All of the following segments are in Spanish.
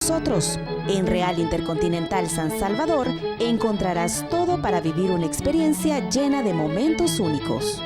nosotros. En Real Intercontinental San Salvador encontrarás todo para vivir una experiencia llena de momentos únicos.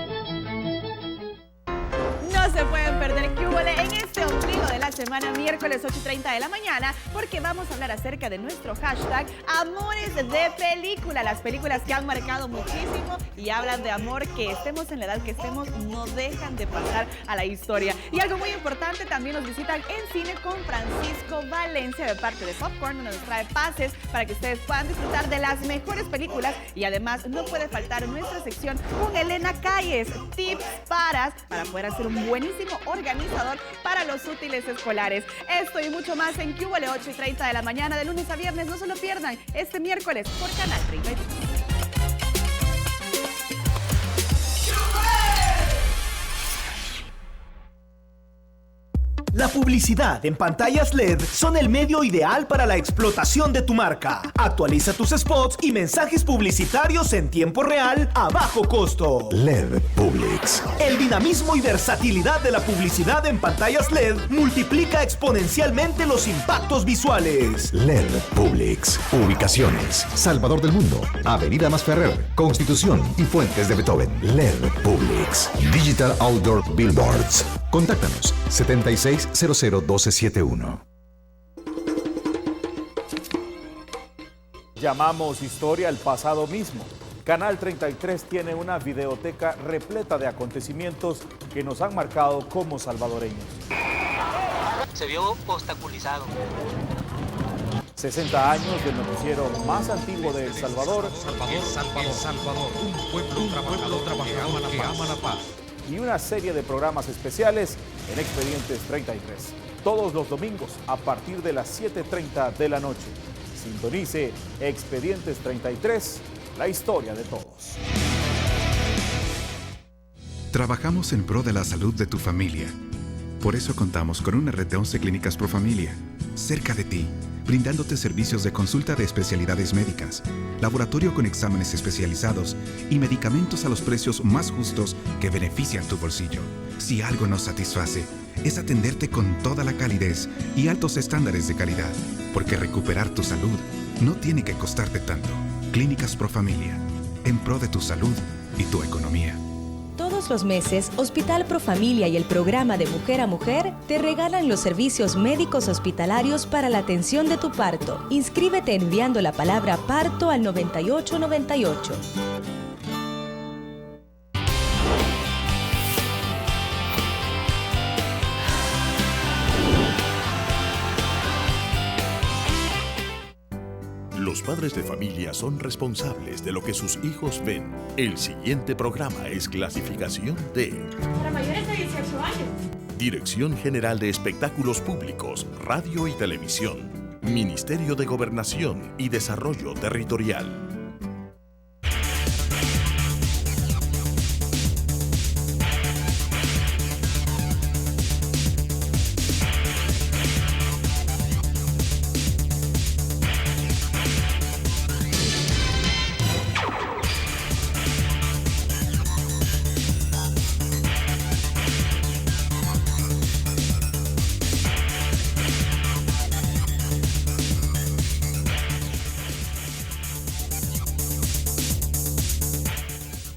No se pueden perder ¿Qué huele? En este ombligo de la semana, miércoles 8:30 de la mañana, porque vamos a hablar acerca de nuestro hashtag Amores de Película, las películas que han marcado muchísimo y hablan de amor, que estemos en la edad que estemos, no dejan de pasar a la historia. Y algo muy importante, también nos visitan en cine con Francisco Valencia de parte de Popcorn, donde nos trae pases para que ustedes puedan disfrutar de las mejores películas. Y además no puede faltar nuestra sección con Elena Calles, tips para poder hacer un buenísimo organizador para los útiles escolares. Esto y mucho más en ¿Qué huele? 8:30 de la mañana, de lunes a viernes. No se lo pierdan este miércoles por Canal 33. La publicidad en pantallas LED son el medio ideal para la explotación de tu marca. Actualiza tus spots y mensajes publicitarios en tiempo real a bajo costo. LED Publix. El dinamismo y versatilidad de la publicidad en pantallas LED multiplica exponencialmente los impactos visuales. LED Publix. Ubicaciones: Salvador del Mundo, Avenida Masferrer, Constitución y Fuentes de Beethoven. LED Publix. Digital Outdoor Billboards. Contáctanos 76001271. Llamamos historia al pasado mismo. Canal 33 tiene una videoteca repleta de acontecimientos que nos han marcado como salvadoreños. Se vio obstaculizado. 60 años del noticiero más antiguo de El Salvador. Salvador, un pueblo trabajador que ama la paz. Y una serie de programas especiales en Expedientes 33. Todos los domingos a partir de las 7:30 de la noche. Sintonice Expedientes 33, la historia de todos. Trabajamos en pro de la salud de tu familia. Por eso contamos con una red de 11 clínicas Profamilia, cerca de ti, brindándote servicios de consulta de especialidades médicas, laboratorio con exámenes especializados y medicamentos a los precios más justos que benefician tu bolsillo. Si algo nos satisface, es atenderte con toda la calidez y altos estándares de calidad, porque recuperar tu salud no tiene que costarte tanto. Clínicas Profamilia, en pro de tu salud y tu economía. Todos los meses, Hospital Profamilia y el programa de Mujer a Mujer te regalan los servicios médicos hospitalarios para la atención de tu parto. Inscríbete enviando la palabra parto al 9898. Los padres de familia son responsables de lo que sus hijos ven. El siguiente programa es clasificación D. Para mayores de 18 años. Dirección General de Espectáculos Públicos, Radio y Televisión. Ministerio de Gobernación y Desarrollo Territorial.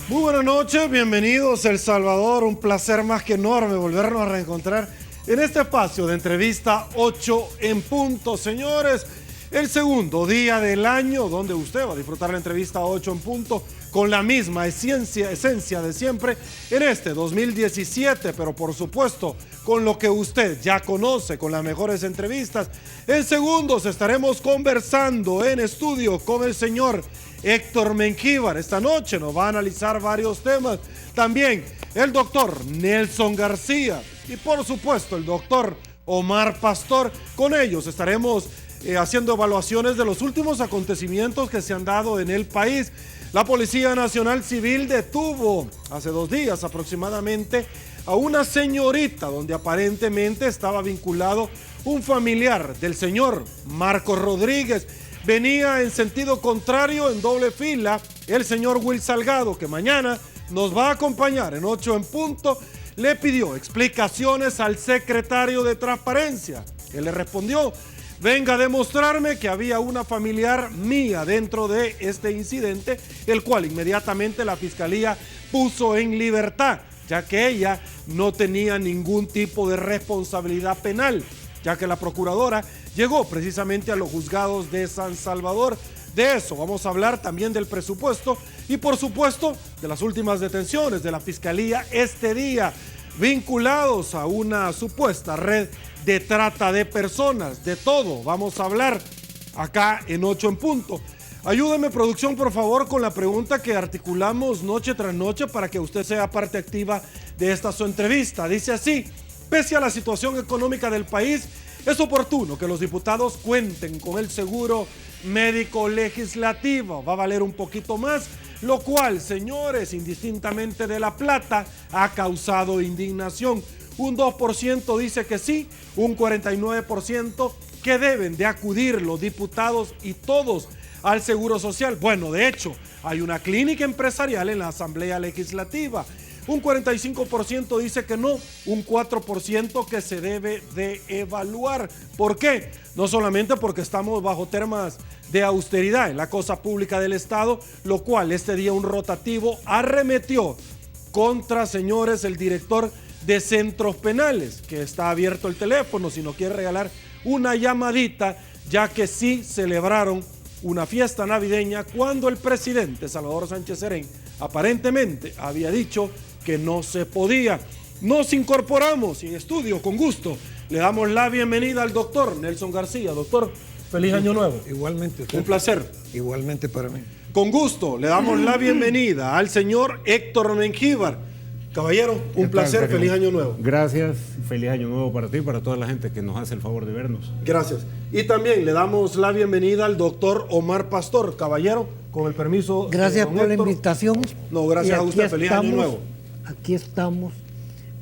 Muy buenas noches, bienvenidos a El Salvador, un placer más que enorme volvernos a reencontrar en este espacio de entrevista 8 en punto. Señores, el segundo día del año donde usted va a disfrutar la entrevista 8 en punto con la misma esencia de siempre en este 2017, pero por supuesto con lo que usted ya conoce, con las mejores entrevistas. En segundos estaremos conversando en estudio con el señor Héctor Mengíbar. Esta noche nos va a analizar varios temas. También el doctor Nelson García y por supuesto el doctor Omar Pastor. Con ellos estaremos haciendo evaluaciones de los últimos acontecimientos que se han dado en el país. La Policía Nacional Civil detuvo hace 2 días aproximadamente a una señorita donde aparentemente estaba vinculado un familiar del señor Marcos Rodríguez. Venía en sentido contrario, en doble fila, el señor Will Salgado, que mañana nos va a acompañar en 8 en punto, le pidió explicaciones al secretario de Transparencia. Él le respondió venga a demostrarme que había una familiar mía dentro de este incidente, el cual inmediatamente la fiscalía puso en libertad, ya que ella no tenía ningún tipo de responsabilidad penal, ya que la procuradora llegó precisamente a los juzgados de San Salvador. De eso vamos a hablar, también del presupuesto y por supuesto de las últimas detenciones de la fiscalía este día, vinculados a una supuesta red de trata de personas. De todo vamos a hablar acá en 8 en punto. Ayúdeme, producción, por favor, con la pregunta que articulamos noche tras noche para que usted sea parte activa de esta su entrevista. Dice así: pese a la situación económica del país, es oportuno que los diputados cuenten con el seguro médico legislativo. Va a valer un poquito más, lo cual, señores, indistintamente de la plata, ha causado indignación. Un 2% dice que sí, un 49% que deben de acudir los diputados y todos al Seguro Social. Bueno, de hecho, hay una clínica empresarial en la Asamblea Legislativa. Un 45% dice que no, un 4% que se debe de evaluar. ¿Por qué? No solamente porque estamos bajo temas de austeridad en la cosa pública del Estado, lo cual este día un rotativo arremetió contra, señores, el director de centros penales, que está abierto el teléfono si no quiere regalar una llamadita, ya que sí celebraron una fiesta navideña cuando el presidente Salvador Sánchez Serén aparentemente había dicho que no se podía. Nos incorporamos y en estudio, con gusto, le damos la bienvenida al doctor Nelson García. Doctor, feliz año nuevo. Igualmente. Usted. Un placer. Igualmente para mí. Con gusto, le damos la bienvenida al señor Héctor Mengíbar. Caballero, un placer, feliz año nuevo. Gracias, feliz año nuevo para ti y para toda la gente que nos hace el favor de vernos. Gracias. Y también le damos la bienvenida al doctor Omar Pastor. Caballero, con el permiso. Gracias por Héctor. La invitación. No, gracias a usted, feliz año nuevo. Aquí estamos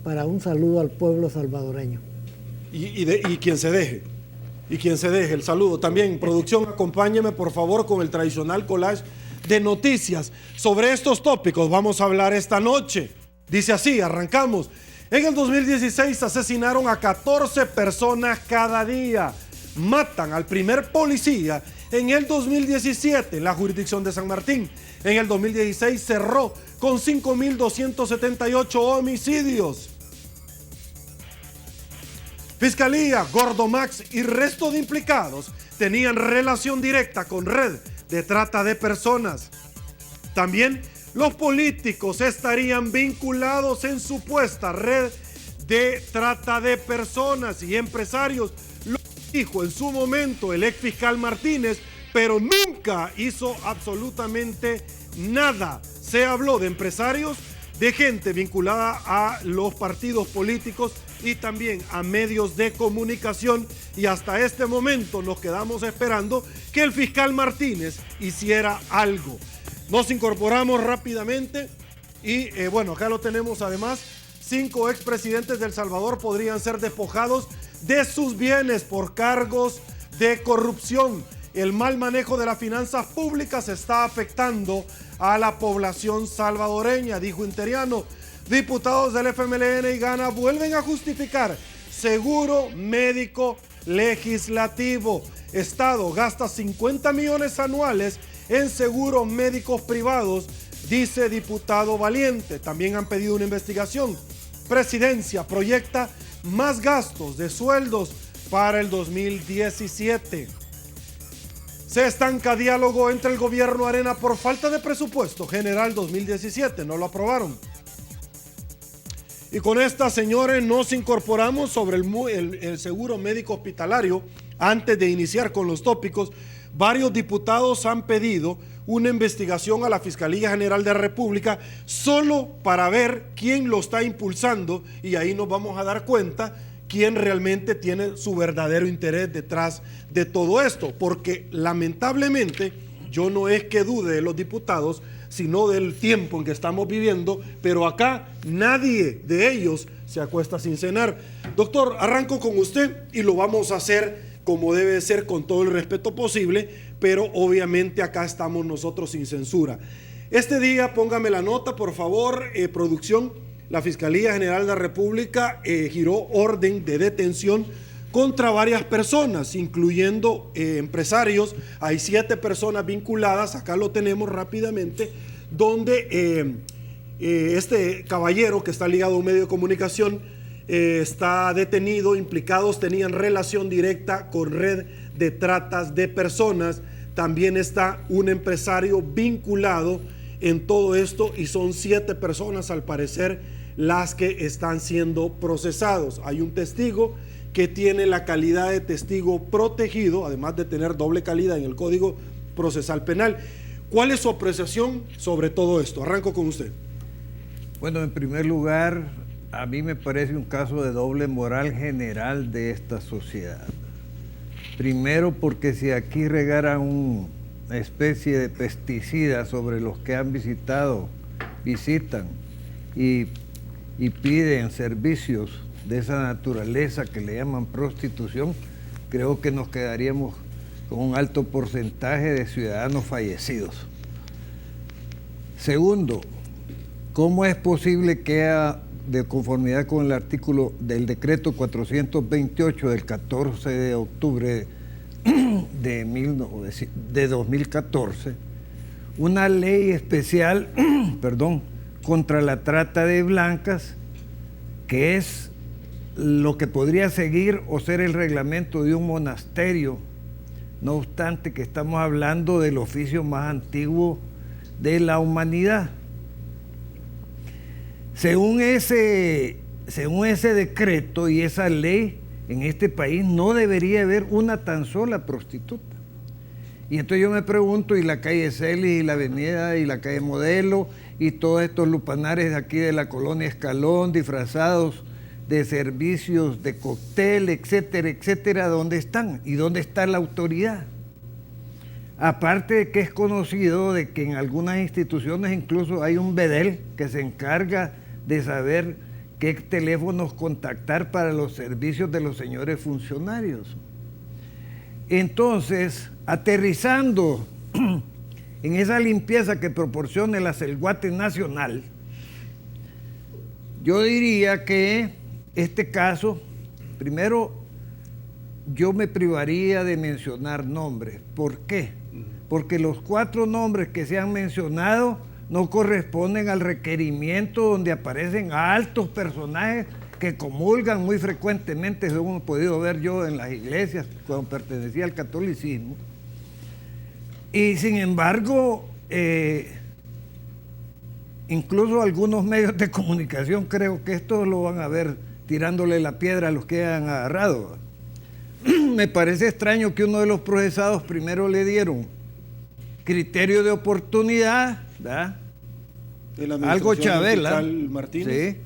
para un saludo al pueblo salvadoreño. Y quien se deje. Y quien se deje el saludo. También, producción, acompáñeme por favor con el tradicional collage de noticias. Sobre estos tópicos vamos a hablar esta noche. Dice así, arrancamos. En el 2016 asesinaron a 14 personas cada día. Matan al primer policía en el 2017 en la jurisdicción de San Martín. En el 2016 cerró con 5.278 homicidios. Fiscalía, Gordo Max y resto de implicados tenían relación directa con red de trata de personas. También los políticos estarían vinculados en supuesta red de trata de personas y empresarios. Lo dijo en su momento el ex fiscal Martínez, pero nunca hizo absolutamente nada. Se habló de empresarios, de gente vinculada a los partidos políticos y también a medios de comunicación, y hasta este momento nos quedamos esperando que el fiscal Martínez hiciera algo. Nos incorporamos rápidamente y bueno, acá lo tenemos además. 5 expresidentes de El Salvador podrían ser despojados de sus bienes por cargos de corrupción. El mal manejo de las finanzas públicas está afectando a la población salvadoreña, dijo Interiano. Diputados del FMLN y Gana vuelven a justificar seguro médico legislativo. Estado gasta 50 millones anuales en seguros médicos privados, dice diputado Valiente. También han pedido una investigación. Presidencia proyecta más gastos de sueldos para el 2017. Se estanca diálogo entre el gobierno Arena por falta de presupuesto general 2017. No lo aprobaron. Y con esta, señores, nos incorporamos sobre el seguro médico hospitalario. Antes de iniciar con los tópicos, varios diputados han pedido una investigación a la Fiscalía General de la República solo para ver quién lo está impulsando, y ahí nos vamos a dar cuenta quién realmente tiene su verdadero interés detrás de todo esto, porque lamentablemente yo no es que dude de los diputados, sino del tiempo en que estamos viviendo, pero acá nadie de ellos se acuesta sin cenar. Doctor, arranco con usted y lo vamos a hacer como debe ser, con todo el respeto posible, pero obviamente acá estamos nosotros sin censura. Este día, póngame la nota, por favor, producción. La Fiscalía General de la República giró orden de detención contra varias personas, incluyendo empresarios. Hay 7 personas vinculadas, acá lo tenemos rápidamente, donde este caballero que está ligado a un medio de comunicación está detenido. Implicados tenían relación directa con red de tratas de personas. También está un empresario vinculado en todo esto y son 7 personas al parecer las que están siendo procesados. Hay un testigo que tiene la calidad de testigo protegido, además de tener doble calidad en el Código Procesal Penal. ¿Cuál es su apreciación sobre todo esto? Arranco con usted. Bueno, en primer lugar, a mí me parece un caso de doble moral general de esta sociedad. Primero, porque si aquí regara una especie de pesticida sobre los que han visitan y piden servicios de esa naturaleza que le llaman prostitución, creo que nos quedaríamos con un alto porcentaje de ciudadanos fallecidos. Segundo, ¿cómo es posible que de conformidad con el artículo del decreto 428 del 14 de octubre de 2014, una ley especial contra la trata de blancas, que es lo que podría seguir o ser el reglamento de un monasterio, no obstante que estamos hablando del oficio más antiguo de la humanidad? Según ese decreto y esa ley, en este país no debería haber una tan sola prostituta. Y entonces yo me pregunto, ¿y la calle Celis, y la avenida, y la calle Modelo, y todos estos lupanares de aquí de la colonia Escalón, disfrazados de servicios de cóctel, etcétera, etcétera, dónde están? ¿Y dónde está la autoridad? Aparte de que es conocido de que en algunas instituciones incluso hay un bedel que se encarga de saber qué teléfonos contactar para los servicios de los señores funcionarios. Entonces, aterrizando en esa limpieza que proporciona el Acelguate Nacional, yo diría que este caso, primero, yo me privaría de mencionar nombres. ¿Por qué? Porque los 4 nombres que se han mencionado no corresponden al requerimiento donde aparecen altos personajes que comulgan muy frecuentemente, según he podido ver yo en las iglesias cuando pertenecía al catolicismo. Y sin embargo, incluso algunos medios de comunicación creo que esto lo van a ver tirándole la piedra a los que han agarrado. Me parece extraño que uno de los procesados primero le dieron criterio de oportunidad, ¿verdad? Algo Chabela, ¿sí?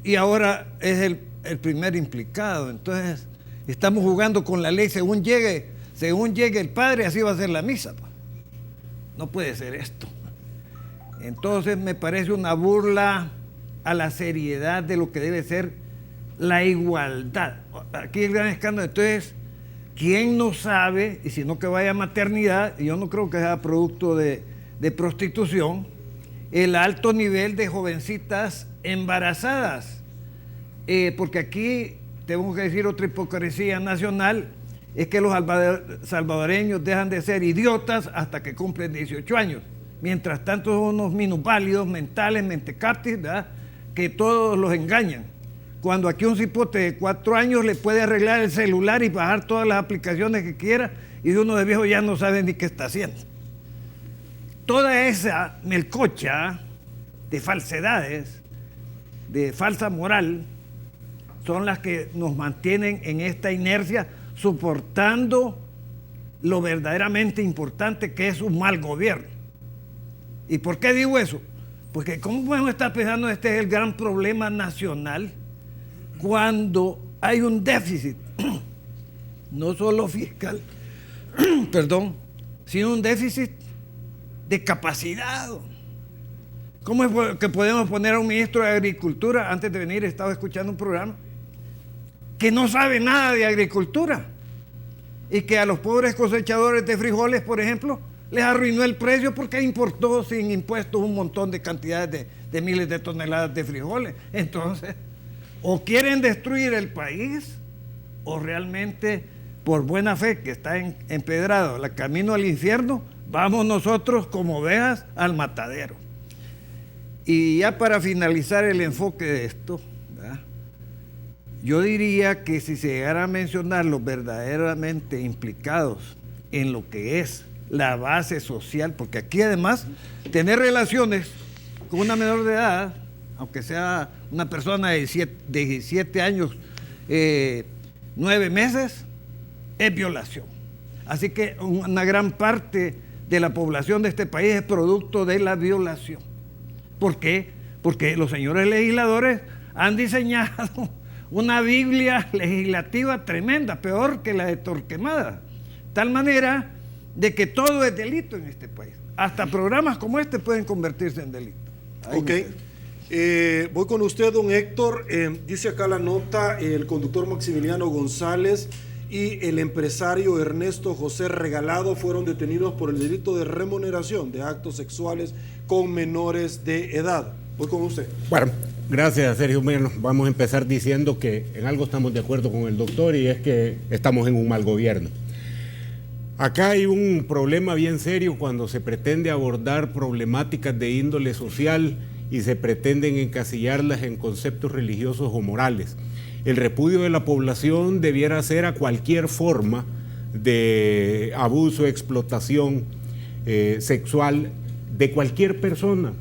Y ahora es el primer implicado. Entonces estamos jugando con la ley según llegue el padre, así va a ser la misa. No puede ser esto. Entonces me parece una burla a la seriedad de lo que debe ser la igualdad. Aquí el gran escándalo. Entonces, ¿quién no sabe? Y si no, que vaya a maternidad, y yo no creo que sea producto de prostitución, el alto nivel de jovencitas embarazadas. Porque aquí tengo que decir otra hipocresía nacional, es que los salvadoreños dejan de ser idiotas hasta que cumplen 18 años. Mientras tanto son unos minusválidos mentales, mentecaptis, ¿verdad?, que todos los engañan. Cuando aquí un cipote de 4 años le puede arreglar el celular y bajar todas las aplicaciones que quiera, y uno de viejo ya no sabe ni qué está haciendo. Toda esa melcocha de falsedades, de falsa moral, son las que nos mantienen en esta inercia, soportando lo verdaderamente importante que es un mal gobierno. ¿Y por qué digo eso? Porque ¿cómo podemos estar pensando que este es el gran problema nacional cuando hay un déficit, no solo fiscal, sino un déficit de capacidad? ¿Cómo es que podemos poner a un ministro de Agricultura? Antes de venir estaba escuchando un programa que no sabe nada de agricultura y que a los pobres cosechadores de frijoles, por ejemplo, les arruinó el precio porque importó sin impuestos un montón de cantidades de miles de toneladas de frijoles. Entonces, o quieren destruir el país o realmente por buena fe que está empedrado el camino al infierno, vamos nosotros como ovejas al matadero. Y ya para finalizar el enfoque de esto, ¿verdad?, yo diría que si se llegara a mencionar los verdaderamente implicados en lo que es la base social, porque aquí además tener relaciones con una menor de edad, aunque sea una persona de 17 años, 9 meses, es violación. Así que una gran parte de la población de este país es producto de la violación. ¿Por qué? Porque los señores legisladores han diseñado una Biblia legislativa tremenda, peor que la de Torquemada. Tal manera de que todo es delito en este país. Hasta programas como este pueden convertirse en delito. Ok. Voy con usted, don Héctor. Dice acá la nota, el conductor Maximiliano González y el empresario Ernesto José Regalado fueron detenidos por el delito de remuneración de actos sexuales con menores de edad. Voy con usted. Bueno, gracias, Sergio. Bueno, vamos a empezar diciendo que en algo estamos de acuerdo con el doctor, y es que estamos en un mal gobierno. Acá hay un problema bien serio cuando se pretende abordar problemáticas de índole social y se pretenden encasillarlas en conceptos religiosos o morales. El repudio de la población debiera ser a cualquier forma de abuso, explotación sexual de cualquier persona.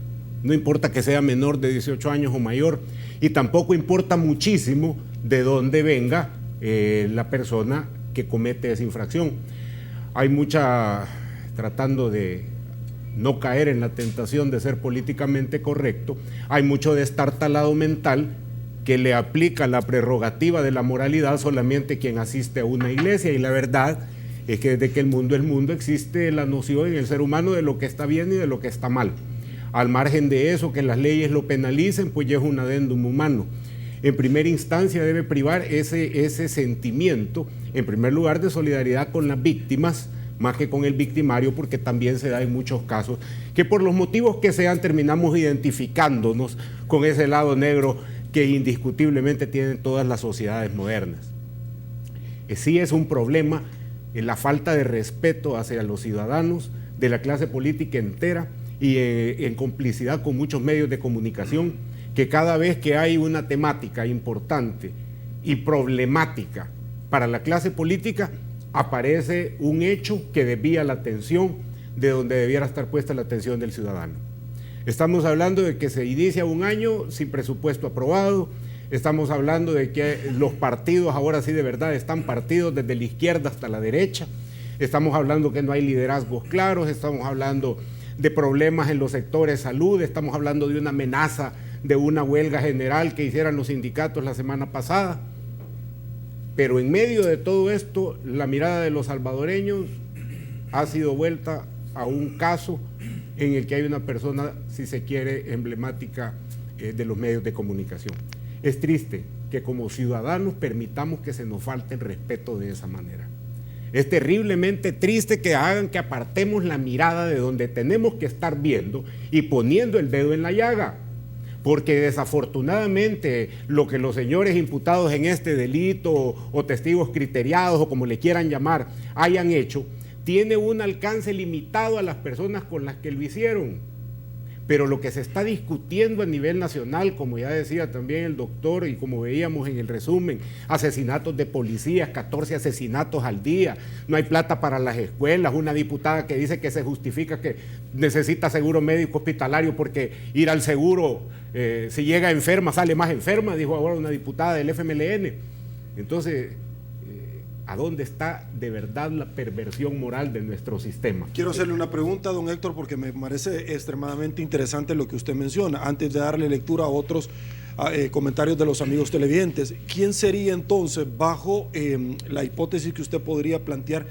No importa que sea menor de 18 años o mayor, y tampoco importa muchísimo de dónde venga la persona que comete esa infracción. Hay tratando de no caer en la tentación de ser políticamente correcto, hay mucho destartalado mental que le aplica la prerrogativa de la moralidad solamente quien asiste a una iglesia, y la verdad es que desde que el mundo es mundo existe la noción en el ser humano de lo que está bien y de lo que está mal. Al margen de eso, que las leyes lo penalicen, pues ya es un adendum humano. En primera instancia debe privar ese sentimiento, en primer lugar, de solidaridad con las víctimas, más que con el victimario, porque también se da en muchos casos que por los motivos que sean terminamos identificándonos con ese lado negro que indiscutiblemente tienen todas las sociedades modernas. Sí es un problema la falta de respeto hacia los ciudadanos de la clase política entera, y en complicidad con muchos medios de comunicación, que cada vez que hay una temática importante y problemática para la clase política, aparece un hecho que desvía la atención de donde debiera estar puesta la atención del ciudadano. Estamos hablando de que se inicia un año sin presupuesto aprobado, estamos hablando de que los partidos ahora sí de verdad están partidos desde la izquierda hasta la derecha, estamos hablando que no hay liderazgos claros, estamos hablando de problemas en los sectores salud, estamos hablando de una amenaza de una huelga general que hicieran los sindicatos la semana pasada. Pero en medio de todo esto, la mirada de los salvadoreños ha sido vuelta a un caso en el que hay una persona, si se quiere, emblemática de los medios de comunicación. Es triste que como ciudadanos permitamos que se nos falte el respeto de esa manera. Es terriblemente triste que hagan que apartemos la mirada de donde tenemos que estar viendo y poniendo el dedo en la llaga. Porque desafortunadamente lo que los señores imputados en este delito o testigos criteriados o como le quieran llamar hayan hecho, tiene un alcance limitado a las personas con las que lo hicieron. Pero lo que se está discutiendo a nivel nacional, como ya decía también el doctor y como veíamos en el resumen, asesinatos de policías, 14 asesinatos al día, no hay plata para las escuelas, una diputada que dice que se justifica que necesita seguro médico hospitalario porque ir al seguro, si llega enferma, sale más enferma, dijo ahora una diputada del FMLN. Entonces, ¿a dónde está de verdad la perversión moral de nuestro sistema? Quiero hacerle una pregunta, don Héctor, porque me parece extremadamente interesante lo que usted menciona. Antes de darle lectura a otros comentarios de los amigos televidentes, ¿quién sería entonces, bajo la hipótesis que usted podría plantear,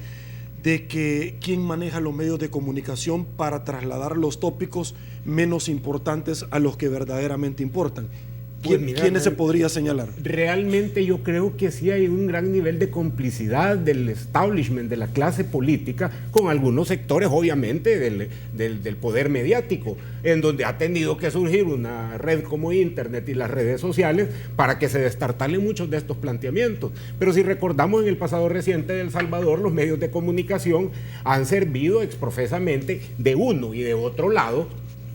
de que quién maneja los medios de comunicación para trasladar los tópicos menos importantes a los que verdaderamente importan? ¿Quiénes se podría señalar? Realmente yo creo que sí hay un gran nivel de complicidad del establishment, de la clase política, con algunos sectores, obviamente, del poder mediático, en donde ha tenido que surgir una red como Internet y las redes sociales para que se destartalen muchos de estos planteamientos. Pero si recordamos, en el pasado reciente de El Salvador, los medios de comunicación han servido exprofesamente de uno y de otro lado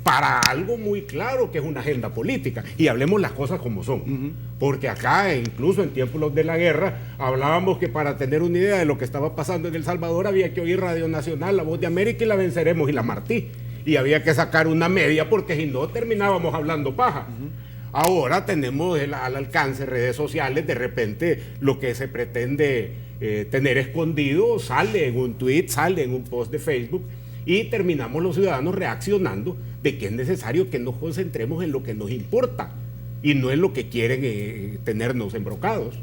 para algo muy claro, que es una agenda política. Y hablemos las cosas como son. Porque acá, incluso en tiempos de la guerra, hablábamos que para tener una idea de lo que estaba pasando en El Salvador había que oír Radio Nacional, La Voz de América y La Venceremos y La Martí. Y había que sacar una media porque si no terminábamos hablando paja. Ahora tenemos al alcance redes sociales, de repente lo que se pretende tener escondido sale en un tweet, sale en un post de Facebook, y terminamos los ciudadanos reaccionando de que es necesario que nos concentremos en lo que nos importa y no en lo que quieren tenernos embrocados.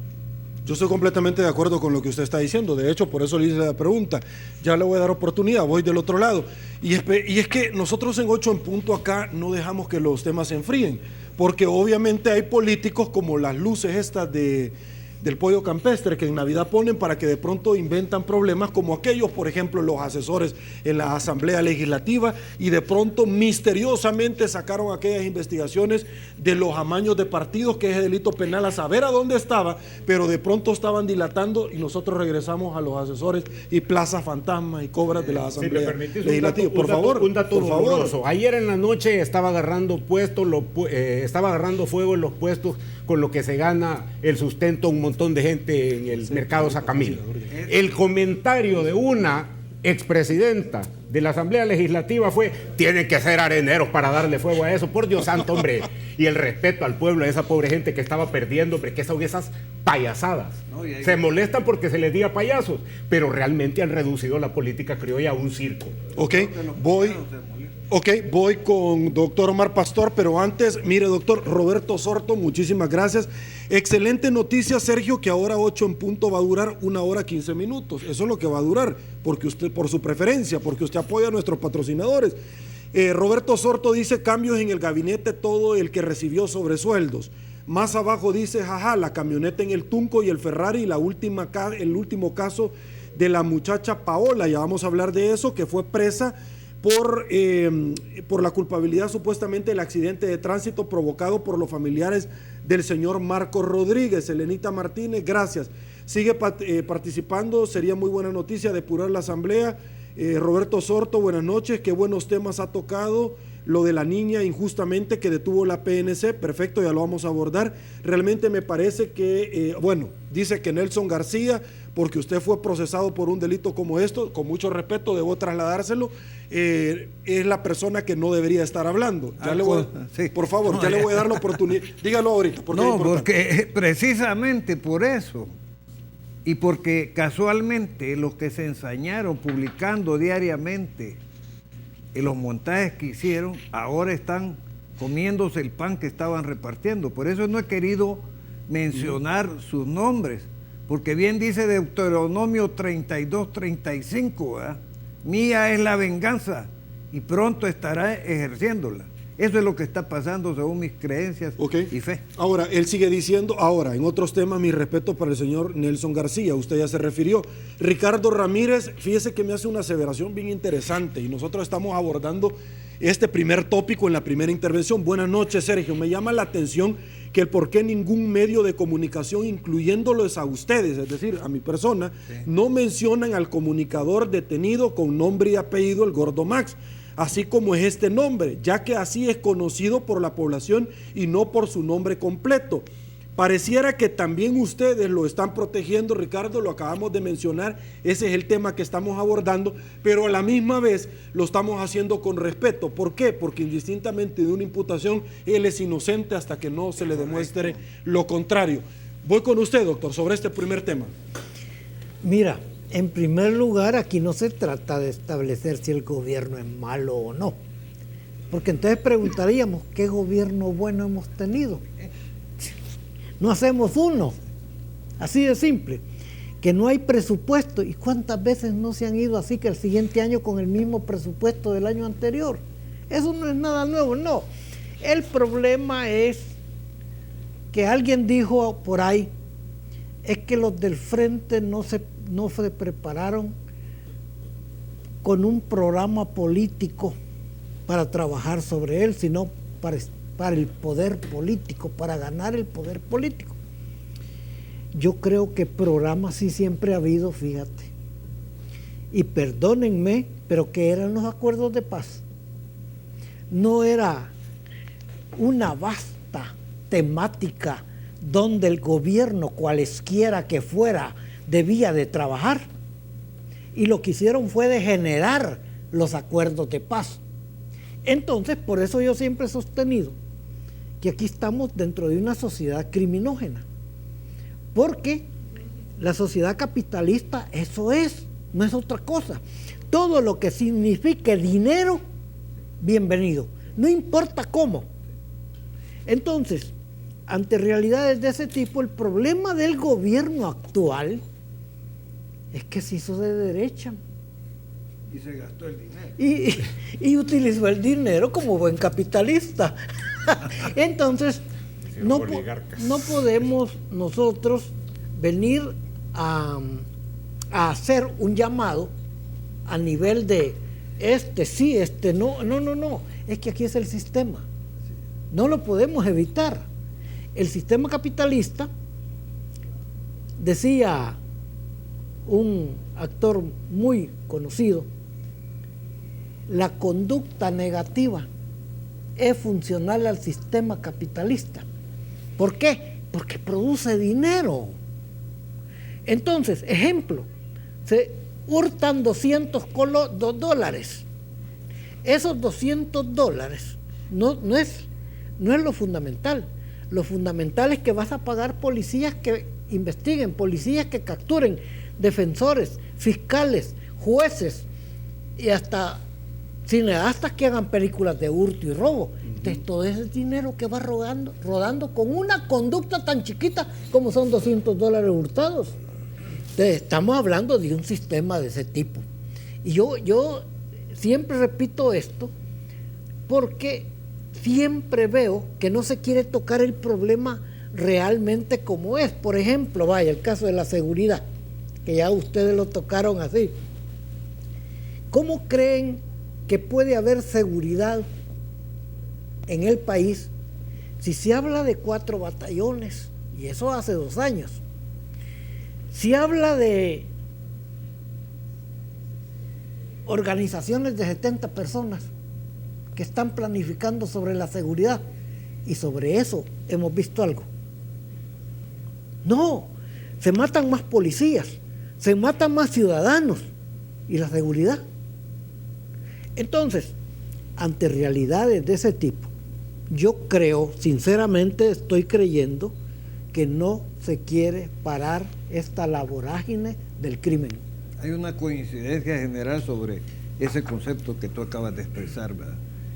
Yo estoy completamente de acuerdo con lo que usted está diciendo. De hecho, por eso le hice la pregunta. Ya le voy a dar oportunidad, voy del otro lado. Y es que nosotros en 8 en punto acá no dejamos que los temas se enfríen, porque obviamente hay políticos como las luces estas del pollo campestre que en Navidad ponen para que de pronto inventan problemas, como aquellos, por ejemplo, los asesores en la Asamblea Legislativa, y de pronto misteriosamente sacaron aquellas investigaciones de los amaños de partidos, que es delito penal, a saber a dónde estaba, pero de pronto estaban dilatando y nosotros regresamos a los asesores y plazas fantasmas y cobras de la Asamblea Legislativa. Por favor, un dato doloroso. Ayer en la noche estaba agarrando fuego en los puestos con lo que se gana el sustento un montón de gente en el mercado Sacamil. El comentario de una expresidenta de la Asamblea Legislativa fue: tienen que ser areneros para darle fuego a eso, por Dios santo, hombre. Y el respeto al pueblo, a esa pobre gente que estaba perdiendo, hombre, que son esas payasadas. Se molestan porque se les diga payasos, pero realmente han reducido la política criolla a un circo. Voy con doctor Omar Pastor, pero antes, mire, doctor Roberto Sorto, muchísimas gracias. Excelente noticia, Sergio, que ahora 8 en punto va a durar 1 hora 15 minutos. Eso es lo que va a durar, porque usted, por su preferencia, porque usted apoya a nuestros patrocinadores. Roberto Sorto dice: cambios en el gabinete, todo el que recibió sobresueldos. Más abajo dice: jaja, la camioneta en el Tunco y el Ferrari, el último caso de la muchacha Paola, ya vamos a hablar de eso, que fue presa por la culpabilidad supuestamente del accidente de tránsito provocado por los familiares del señor Marco Rodríguez. Elenita Martínez, gracias. Sigue participando, sería muy buena noticia depurar la asamblea. Roberto Sorto, buenas noches, qué buenos temas ha tocado. Lo de la niña injustamente que detuvo la PNC, perfecto, ya lo vamos a abordar. Realmente me parece que, dice que Nelson García, porque usted fue procesado por un delito como esto, con mucho respeto debo trasladárselo, es la persona que no debería estar hablando. Por favor, ya le voy a dar la oportunidad. Dígalo ahorita. Porque precisamente por eso, y porque casualmente los que se ensañaron publicando diariamente y los montajes que hicieron, ahora están comiéndose el pan que estaban repartiendo. Por eso no he querido mencionar sus nombres, porque bien dice Deuteronomio 32:35, ¿verdad? Mía es la venganza y pronto estará ejerciéndola. Eso es lo que está pasando según mis creencias y fe. Ahora, él sigue diciendo, en otros temas, mi respeto para el señor Nelson García, usted ya se refirió. Ricardo Ramírez, fíjese que me hace una aseveración bien interesante y nosotros estamos abordando este primer tópico en la primera intervención. Buenas noches, Sergio. Me llama la atención que el por qué ningún medio de comunicación, incluyéndolos a ustedes, es decir, a mi persona, no mencionan al comunicador detenido con nombre y apellido, el Gordo Max, así como es este nombre, ya que así es conocido por la población y no por su nombre completo. Pareciera que también ustedes lo están protegiendo, Ricardo, lo acabamos de mencionar, ese es el tema que estamos abordando, pero a la misma vez lo estamos haciendo con respeto. ¿Por qué? Porque indistintamente de una imputación, él es inocente hasta que no se le demuestre lo contrario. Voy con usted, doctor, sobre este primer tema. Mira, en primer lugar, aquí no se trata de establecer si el gobierno es malo o no, porque entonces preguntaríamos, ¿qué gobierno bueno hemos tenido? No hacemos uno, así de simple, que no hay presupuesto. ¿Y cuántas veces no se han ido así que el siguiente año con el mismo presupuesto del año anterior? Eso no es nada nuevo, no. El problema es que alguien dijo por ahí, es que los del frente no se prepararon con un programa político para trabajar sobre él, sino para el poder político, para ganar el poder político. Yo creo que programas sí siempre ha habido, fíjate. Y perdónenme, pero ¿qué eran los acuerdos de paz? No era una vasta temática donde el gobierno, cualesquiera que fuera, debía de trabajar. Y lo que hicieron fue de generar los acuerdos de paz. Entonces, por eso yo siempre he sostenido que aquí estamos dentro de una sociedad criminógena. Porque la sociedad capitalista, eso es, no es otra cosa. Todo lo que signifique dinero, bienvenido, no importa cómo. Entonces, ante realidades de ese tipo, el problema del gobierno actual es que se hizo de derecha. Y se gastó el dinero. Y utilizó el dinero como buen capitalista. Entonces, no podemos nosotros venir a hacer un llamado a nivel de sí, no. No. Es que aquí es el sistema. No lo podemos evitar. El sistema capitalista, decía un actor muy conocido, la conducta negativa es funcional al sistema capitalista. ¿Por qué? Porque produce dinero. Entonces, ejemplo, se hurtan $200. Esos $200 no es lo fundamental. Lo fundamental es que vas a pagar policías que investiguen, policías que capturen, defensores, fiscales, jueces y hasta cineastas que hagan películas de hurto y robo. Entonces, todo ese dinero que va rodando con una conducta tan chiquita como son $200 hurtados. Entonces, estamos hablando de un sistema de ese tipo. Y yo siempre repito esto porque siempre veo que no se quiere tocar el problema realmente como es. Por ejemplo, el caso de la seguridad, que ya ustedes lo tocaron así. ¿Cómo creen que puede haber seguridad en el país si se habla de 4 batallones? Y eso hace 2 años. Si habla de organizaciones de 70 personas que están planificando sobre la seguridad, y sobre eso hemos visto algo. No, se matan más policías, se matan más ciudadanos, y la seguridad. Entonces, ante realidades de ese tipo, yo creo, sinceramente estoy creyendo que no se quiere parar la vorágine del crimen. Hay una coincidencia general sobre ese concepto que tú acabas de expresar, ¿verdad?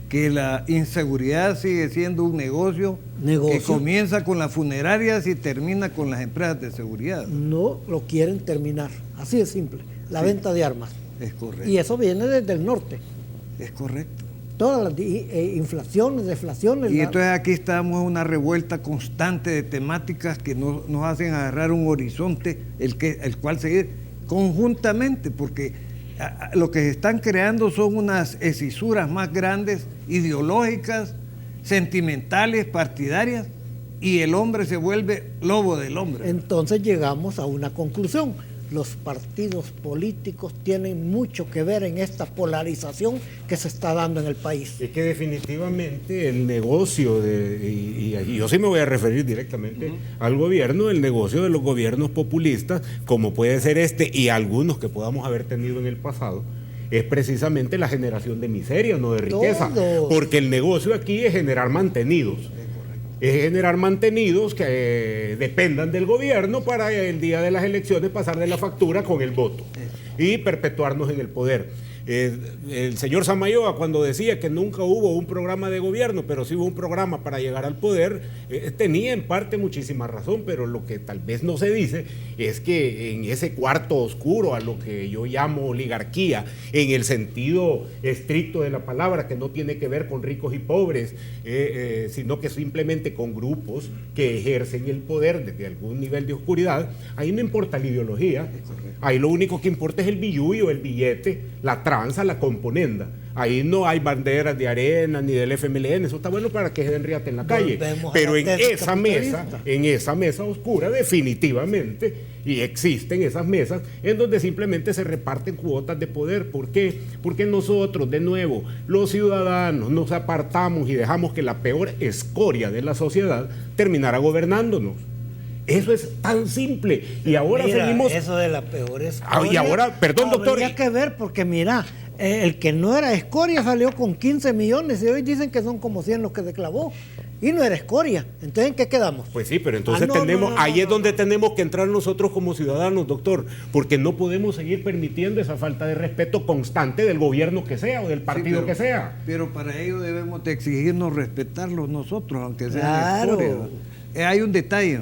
Que la inseguridad sigue siendo un negocio que comienza con las funerarias y termina con las empresas de seguridad. No lo quieren terminar, así de simple, la venta de armas. Es correcto. Y eso viene desde el norte. Es correcto. Todas las inflaciones, deflaciones. Y entonces aquí estamos en una revuelta constante de temáticas que nos hacen agarrar un horizonte el cual seguir conjuntamente, porque lo que se están creando son unas escisuras más grandes, ideológicas, sentimentales, partidarias, y el hombre se vuelve lobo del hombre. Entonces llegamos a una conclusión. Los partidos políticos tienen mucho que ver en esta polarización que se está dando en el país. Es que definitivamente el negocio, y yo sí me voy a referir directamente al gobierno, el negocio de los gobiernos populistas, como puede ser y algunos que podamos haber tenido en el pasado, es precisamente la generación de miseria, no de riqueza. Porque el negocio aquí es generar mantenidos. Es generar mantenidos que dependan del gobierno para el día de las elecciones pasar de la factura con el voto y perpetuarnos en el poder. El señor Samayoa, cuando decía que nunca hubo un programa de gobierno, pero sí hubo un programa para llegar al poder, tenía en parte muchísima razón, pero lo que tal vez no se dice es que en ese cuarto oscuro, a lo que yo llamo oligarquía, en el sentido estricto de la palabra, que no tiene que ver con ricos y pobres, sino que simplemente con grupos que ejercen el poder desde algún nivel de oscuridad, ahí no importa la ideología, ahí lo único que importa es el billullo, el billete, la tranza, la componenda. Ahí no hay banderas de Arena ni del FMLN, eso está bueno para que se den riata en la calle. Pero en esa mesa oscura, definitivamente, y existen esas mesas en donde simplemente se reparten cuotas de poder. ¿Por qué? Porque nosotros, de nuevo, los ciudadanos, nos apartamos y dejamos que la peor escoria de la sociedad terminara gobernándonos. Eso es tan simple. Y ahora seguimos. Eso de la peor escoria. Y ahora, perdón, doctor. Habría que ver, porque mira, el que no era escoria salió con 15 millones y hoy dicen que son como 100 los que se clavó. Y no era escoria. Entonces, ¿en qué quedamos? Pues sí, pero entonces ahí es donde tenemos que entrar nosotros como ciudadanos, doctor, porque no podemos seguir permitiendo esa falta de respeto constante del gobierno que sea o del partido que sea. Pero para ello debemos de exigirnos respetarlos nosotros, aunque sea escoria. Hay un detalle.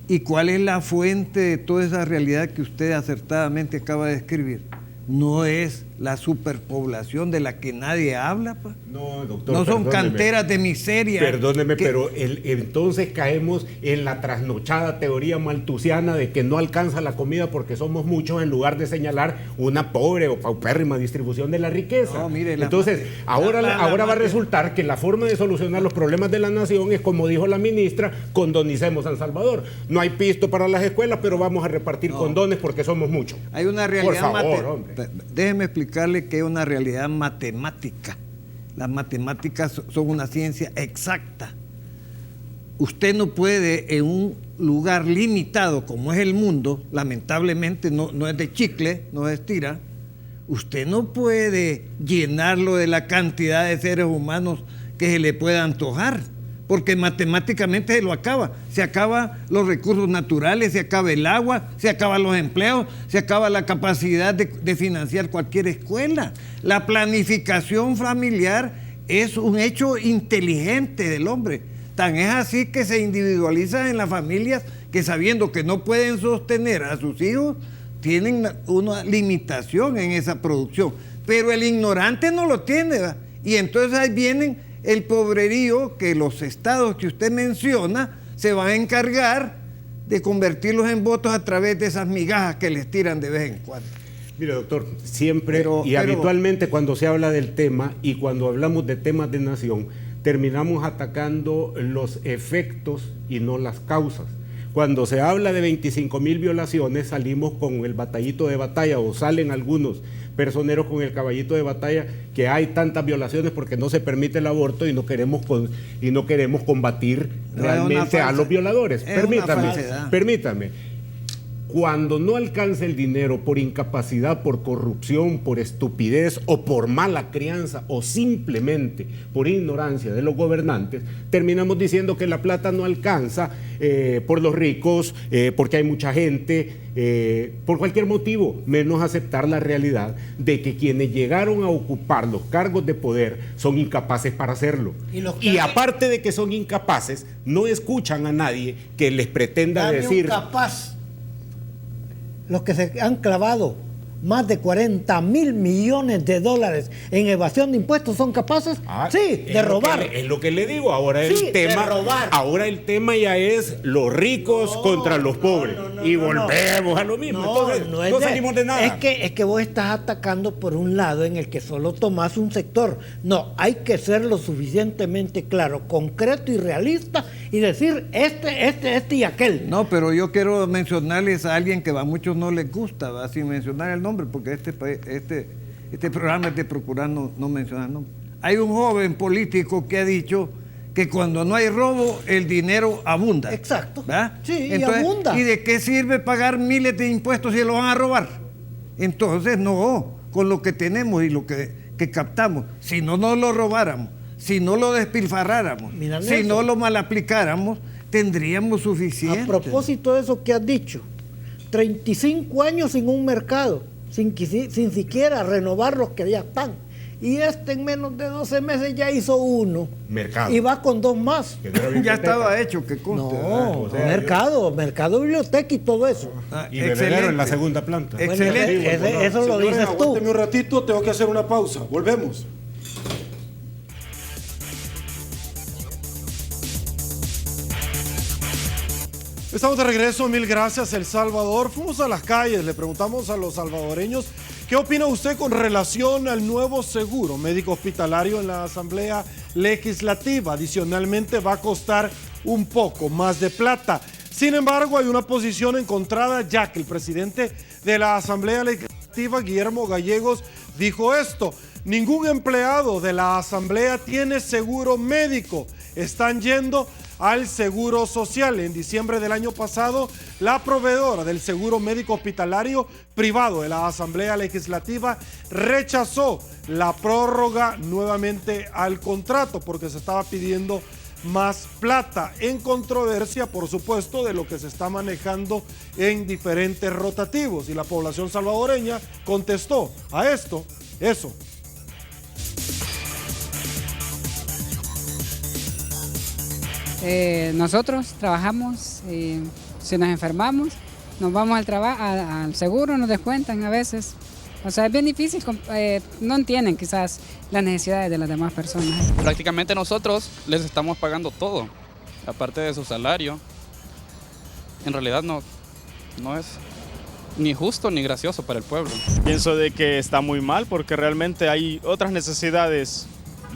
¿Y cuál es la fuente de toda esa realidad que usted acertadamente acaba de describir? No es la superpoblación de la que nadie habla, pa. No, doctor. No son canteras de miseria. Perdóneme, pero entonces caemos en la trasnochada teoría maltusiana de que no alcanza la comida porque somos muchos, en lugar de señalar una pobre o paupérrima distribución de la riqueza. No, mire, entonces, ahora va a resultar que la forma de solucionar los problemas de la nación es, como dijo la ministra, condonicemos San Salvador. No hay pisto para las escuelas, pero vamos a repartir condones porque somos muchos. Hay una realidad. Por favor, hombre. Déjeme explicarle que es una realidad matemática. Las matemáticas son una ciencia exacta. Usted no puede, en un lugar limitado como es el mundo, lamentablemente no es de chicle, no se estira, usted no puede llenarlo de la cantidad de seres humanos que se le pueda antojar, porque matemáticamente se lo acaba. Se acaban los recursos naturales, se acaba el agua, se acaban los empleos, se acaba la capacidad de financiar cualquier escuela. La planificación familiar es un hecho inteligente del hombre. Tan es así que se individualiza en las familias que, sabiendo que no pueden sostener a sus hijos, tienen una limitación en esa producción. Pero el ignorante no lo tiene, ¿verdad? Y entonces ahí vienen el pobrerío que los estados que usted menciona se van a encargar de convertirlos en votos a través de esas migajas que les tiran de vez en cuando. Mire, doctor, siempre habitualmente cuando se habla del tema y cuando hablamos de temas de nación, terminamos atacando los efectos y no las causas. Cuando se habla de 25,000 violaciones, salimos con el batallito de batalla, o salen algunos personeros con el caballito de batalla, que hay tantas violaciones porque no se permite el aborto y no queremos combatir realmente a los violadores. Permítame. Cuando no alcanza el dinero por incapacidad, por corrupción, por estupidez o por mala crianza o simplemente por ignorancia de los gobernantes, terminamos diciendo que la plata no alcanza por los ricos, porque hay mucha gente, por cualquier motivo, menos aceptar la realidad de que quienes llegaron a ocupar los cargos de poder son incapaces para hacerlo. Y aparte de que son incapaces, no escuchan a nadie que les pretenda decir... Los que se han clavado más de 40,000 millones de dólares en evasión de impuestos son capaces, de robar. Es lo que le digo. Ahora el tema ya es los ricos contra los pobres. Volvemos a lo mismo. Entonces, no salimos de nada. Es que vos estás atacando por un lado en el que solo tomás un sector. No, hay que ser lo suficientemente claro, concreto y realista y decir este y aquel. No, pero yo quiero mencionarles a alguien que a muchos no les gusta, ¿va? Sin mencionar el nombre, porque este programa es de procurar no mencionar el nombre. Hay un joven político que ha dicho que cuando no hay robo, el dinero abunda. Exacto. ¿Verdad? Sí, entonces, y abunda. ¿Y de qué sirve pagar miles de impuestos si lo van a robar? Entonces, no, con lo que tenemos y lo que captamos, si no nos lo robáramos, si no lo despilfarráramos, si no lo mal aplicáramos, tendríamos suficiente. A propósito de eso que has dicho, 35 años sin un mercado, sin siquiera renovar los que ya están. Y en menos de 12 meses ya hizo uno. Mercado. Y va con 2 más. Ya estaba hecho, que conste. No, mercado, biblioteca y todo eso. Y bebedero en la segunda planta. Excelente. Bueno, eso lo dices tú. Aguánteme un ratito, tengo que hacer una pausa. Volvemos. Estamos de regreso, mil gracias, El Salvador. Fuimos a las calles, le preguntamos a los salvadoreños qué opina usted con relación al nuevo seguro médico hospitalario en la Asamblea Legislativa. Adicionalmente va a costar un poco más de plata. Sin embargo, hay una posición encontrada, ya que el presidente de la Asamblea Legislativa, Guillermo Gallegos, dijo esto: ningún empleado de la Asamblea tiene seguro médico, están yendo al Seguro Social. En diciembre del año pasado, la proveedora del seguro médico hospitalario privado de la Asamblea Legislativa rechazó la prórroga nuevamente al contrato porque se estaba pidiendo más plata, en controversia, por supuesto, de lo que se está manejando en diferentes rotativos. Y la población salvadoreña contestó a esto, eso. Nosotros trabajamos, si nos enfermamos, nos vamos al trabajo, al seguro, nos descuentan a veces. O sea, es bien difícil, no entienden quizás las necesidades de las demás personas. Prácticamente nosotros les estamos pagando todo, aparte de su salario. En realidad no es ni justo ni gracioso para el pueblo. Pienso de que está muy mal porque realmente hay otras necesidades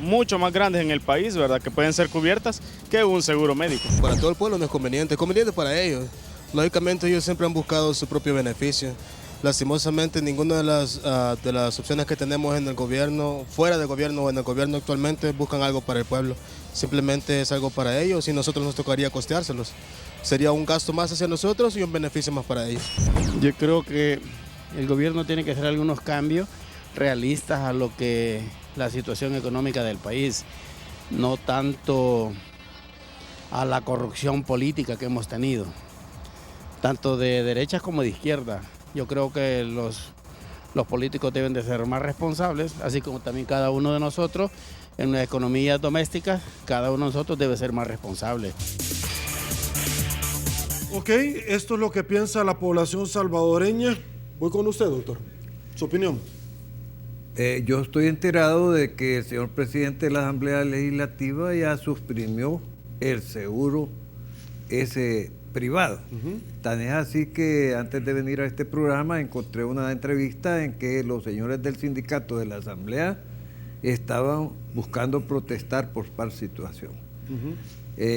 mucho más grandes en el país, ¿verdad?, que pueden ser cubiertas que un seguro médico. Para todo el pueblo no es conveniente, es conveniente para ellos. Lógicamente ellos siempre han buscado su propio beneficio. Lastimosamente ninguna de las opciones que tenemos en el gobierno, fuera del gobierno o en el gobierno actualmente, buscan algo para el pueblo. Simplemente es algo para ellos y nosotros nos tocaría costeárselos. Sería un gasto más hacia nosotros y un beneficio más para ellos. Yo creo que el gobierno tiene que hacer algunos cambios realistas a lo que la situación económica del país, no tanto a la corrupción política que hemos tenido, tanto de derecha como de izquierda. Yo creo que los políticos deben de ser más responsables, así como también cada uno de nosotros en la economía doméstica, cada uno de nosotros debe ser más responsable. Ok, esto es lo que piensa la población salvadoreña. Voy con usted, doctor. Su opinión. Yo estoy enterado de que el señor presidente de la Asamblea Legislativa ya suprimió el seguro ese privado. Tan es así que antes de venir a este programa encontré una entrevista en que los señores del sindicato de la Asamblea estaban buscando protestar por tal situación.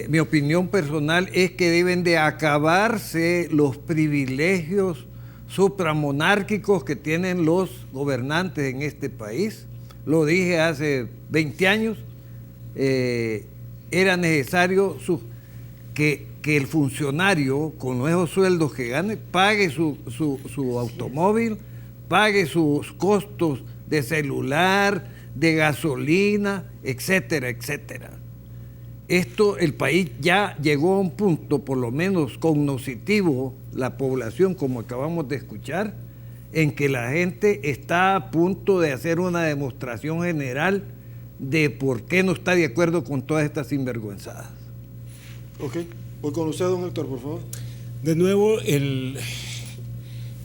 Mi opinión personal es que deben de acabarse los privilegios supramonárquicos que tienen los gobernantes en este país. Lo dije hace 20 años, era necesario que el funcionario con nuevos sueldos que gane pague su automóvil, pague sus costos de celular, de gasolina, etcétera, etcétera. Esto, el país ya llegó a un punto, por lo menos cognoscitivo, la población, como acabamos de escuchar, en que la gente está a punto de hacer una demostración general de por qué no está de acuerdo con todas estas sinvergüenzadas. Ok, voy con usted, don Héctor, por favor. De nuevo,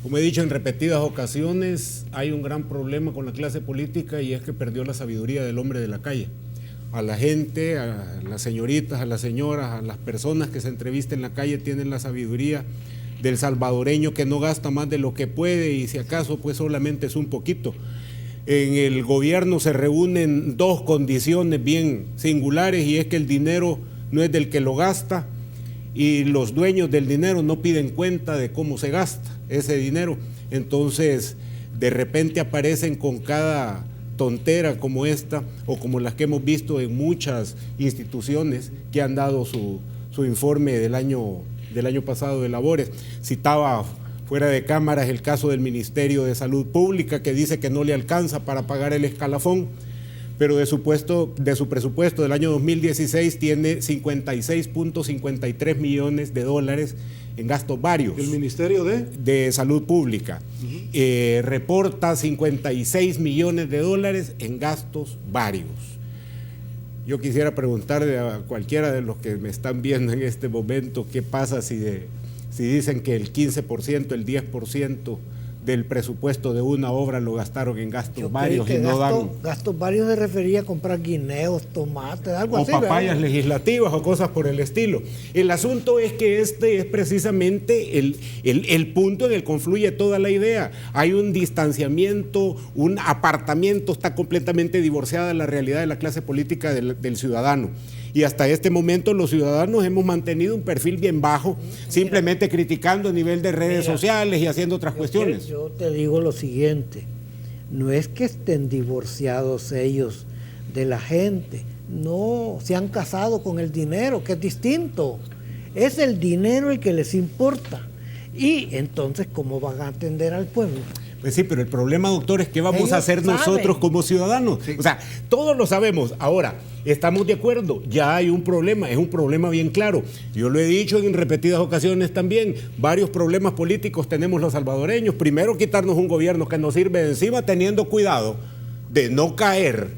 como he dicho en repetidas ocasiones, hay un gran problema con la clase política y es que perdió la sabiduría del hombre de la calle. A la gente, a las señoritas, a las señoras, a las personas que se entrevistan en la calle tienen la sabiduría del salvadoreño que no gasta más de lo que puede y si acaso pues solamente es un poquito. En el gobierno se reúnen dos condiciones bien singulares y es que el dinero no es del que lo gasta y los dueños del dinero no piden cuenta de cómo se gasta ese dinero. Entonces de repente aparecen con cada tontera como esta o como las que hemos visto en muchas instituciones que han dado su informe del año pasado de labores. Citaba fuera de cámaras el caso del Ministerio de Salud Pública que dice que no le alcanza para pagar el escalafón, pero de su presupuesto del año 2016 tiene 56.53 millones de dólares en gastos varios. ¿El Ministerio de Salud Pública reporta 56 millones de dólares en gastos varios. Yo quisiera preguntarle a cualquiera de los que me están viendo en este momento qué pasa si dicen que el 15%, el 10% del presupuesto de una obra lo gastaron en gastos varios y no dan... Gastos varios se refería a comprar guineos, tomates, algo así. O papayas ¿verdad? legislativas o cosas por el estilo. El asunto es que este es precisamente el punto en el que confluye toda la idea. Hay un distanciamiento, un apartamiento, está completamente divorciada de la realidad de la clase política del ciudadano. Y hasta este momento los ciudadanos hemos mantenido un perfil bien bajo, simplemente criticando a nivel de redes sociales y haciendo otras cuestiones. Yo te digo lo siguiente, no es que estén divorciados ellos de la gente, no, se han casado con el dinero, que es distinto, es el dinero el que les importa. Y entonces, ¿cómo van a atender al pueblo? Pues sí, pero el problema, doctor, es que vamos a hacer nosotros como ciudadanos. Sí. O sea, todos lo sabemos. Ahora, estamos de acuerdo, ya hay un problema, es un problema bien claro. Yo lo he dicho en repetidas ocasiones también, varios problemas políticos tenemos los salvadoreños. Primero, quitarnos un gobierno que nos sirve de encima, teniendo cuidado de no caer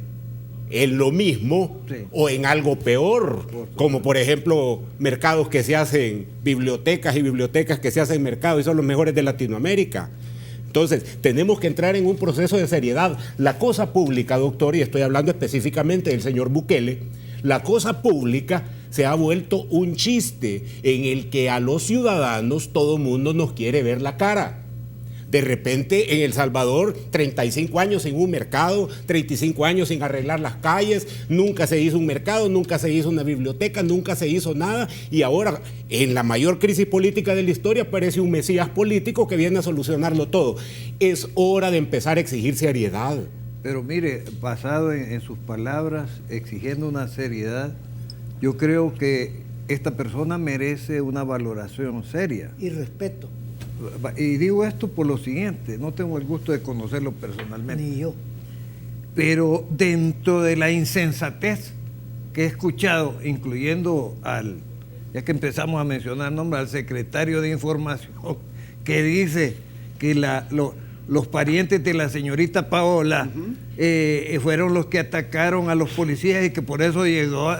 en lo mismo o en algo peor, como por ejemplo mercados que se hacen, bibliotecas y bibliotecas que se hacen mercados y son los mejores de Latinoamérica. Entonces, tenemos que entrar en un proceso de seriedad. La cosa pública, doctor, y estoy hablando específicamente del señor Bukele, la cosa pública se ha vuelto un chiste en el que a los ciudadanos todo mundo nos quiere ver la cara. De repente en El Salvador, 35 años sin un mercado, 35 años sin arreglar las calles, nunca se hizo un mercado, nunca se hizo una biblioteca, nunca se hizo nada, y ahora en la mayor crisis política de la historia aparece un mesías político que viene a solucionarlo todo. Es hora de empezar a exigir seriedad. Pero mire, basado en sus palabras, exigiendo una seriedad, yo creo que esta persona merece una valoración seria. Y respeto. Y digo esto por lo siguiente, no tengo el gusto de conocerlo personalmente. Ni yo. Pero dentro de la insensatez que he escuchado, incluyendo ya que empezamos a mencionar nombres, al secretario de Información, que dice que los parientes de la señorita Paola fueron los que atacaron a los policías y que por eso llegó,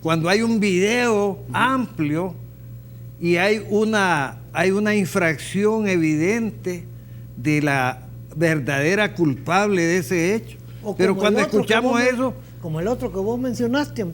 cuando hay un video amplio y hay una infracción evidente de la verdadera culpable de ese hecho. Pero cuando escuchamos eso... Como el otro que vos mencionaste,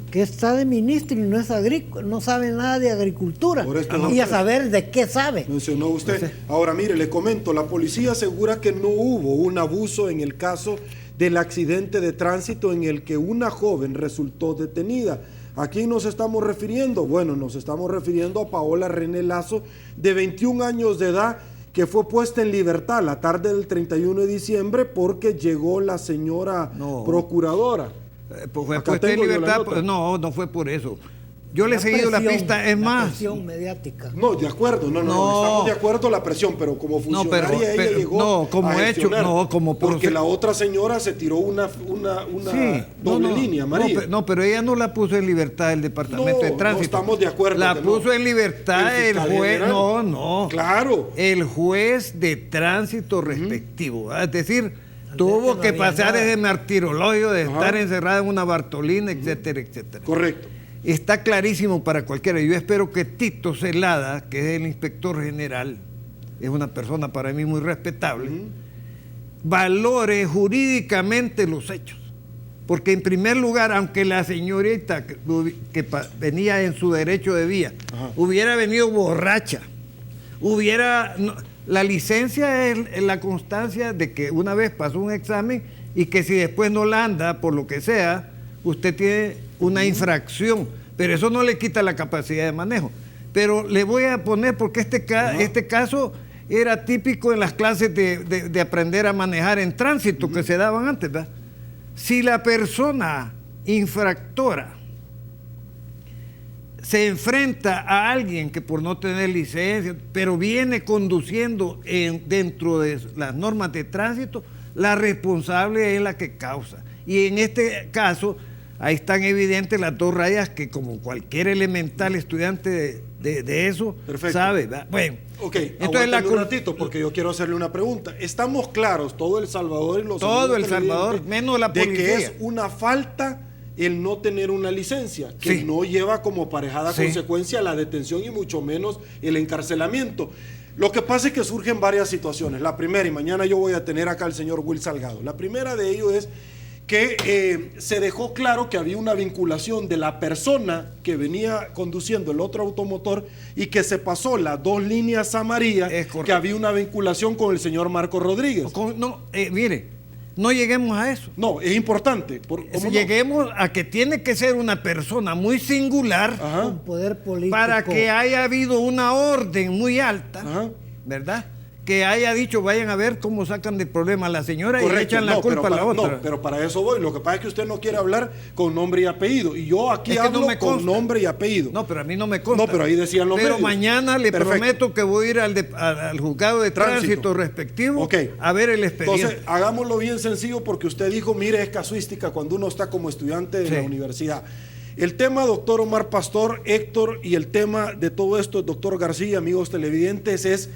que está de ministro y no es agrícola, no sabe nada de agricultura. Y a saber de qué sabe. Mencionó usted. Ahora, mire, le comento, la policía asegura que no hubo un abuso en el caso del accidente de tránsito en el que una joven resultó detenida. ¿A quién nos estamos refiriendo? Bueno, nos estamos refiriendo a Paola René Lazo, de 21 años de edad, que fue puesta en libertad la tarde del 31 de diciembre porque llegó la señora procuradora. Pues fue puesta en libertad, pues no fue por eso. Yo le he seguido la pista, es más. Presión mediática. No, de acuerdo, no, estamos de acuerdo la presión, pero como funcionaria ella llegó como a gestionar, porque la otra señora se tiró una doble línea, María. Pero ella no la puso en libertad el Departamento de Tránsito. No estamos de acuerdo. La puso en libertad el juez, Claro. El juez de tránsito respectivo. Es decir, tuvo que pasar ese martirologio de estar encerrada en una Bartolina, etcétera, etcétera. Correcto. Está clarísimo para cualquiera. Yo espero que Tito Celada, que es el inspector general, es una persona para mí muy respetable, valore jurídicamente los hechos. Porque en primer lugar, aunque la señorita que venía en su derecho de vía, hubiera venido borracha, la licencia es la constancia de que una vez pasó un examen y que si después no la anda, por lo que sea, usted tiene una infracción, pero eso no le quita la capacidad de manejo. Pero le voy a poner, porque este caso era típico en las clases de aprender a manejar en tránsito que se daban antes, ¿verdad? Si la persona infractora se enfrenta a alguien que por no tener licencia, pero viene conduciendo dentro de las normas de tránsito, la responsable es la que causa. Y en este caso, ahí están evidentes las 2 rayas que como cualquier elemental estudiante de eso sabe. Bueno, ok, entonces un ratito porque yo quiero hacerle una pregunta. Estamos claros, todo El Salvador y los todo El Salvador, menos la policía, de que es una falta el no tener una licencia, que no lleva como aparejada consecuencia la detención y mucho menos el encarcelamiento. Lo que pasa es que surgen varias situaciones. La primera, y mañana yo voy a tener acá al señor Will Salgado, la primera de ellos es que se dejó claro que había una vinculación de la persona que venía conduciendo el otro automotor y que se pasó las 2 líneas amarillas, que había una vinculación con el señor Marco Rodríguez. Mire, no lleguemos a eso. No, es importante. Lleguemos a que tiene que ser una persona muy singular, con poder político, para que haya habido una orden muy alta, ¿verdad? Que haya dicho, vayan a ver cómo sacan del problema a la señora. Correcto, y le echan la culpa a la otra. No, pero para eso voy. Lo que pasa es que usted no quiere hablar con nombre y apellido. Y yo aquí hablo con nombre y apellido. No, pero a mí no me consta. No, pero ahí decían los medios. Pero mañana le prometo que voy a ir al juzgado de tránsito respectivo a ver el expediente. Entonces, hagámoslo bien sencillo porque usted dijo, mire, es casuística cuando uno está como estudiante de la universidad. El tema, doctor Omar Pastor, Héctor, y el tema de todo esto, doctor García, amigos televidentes, es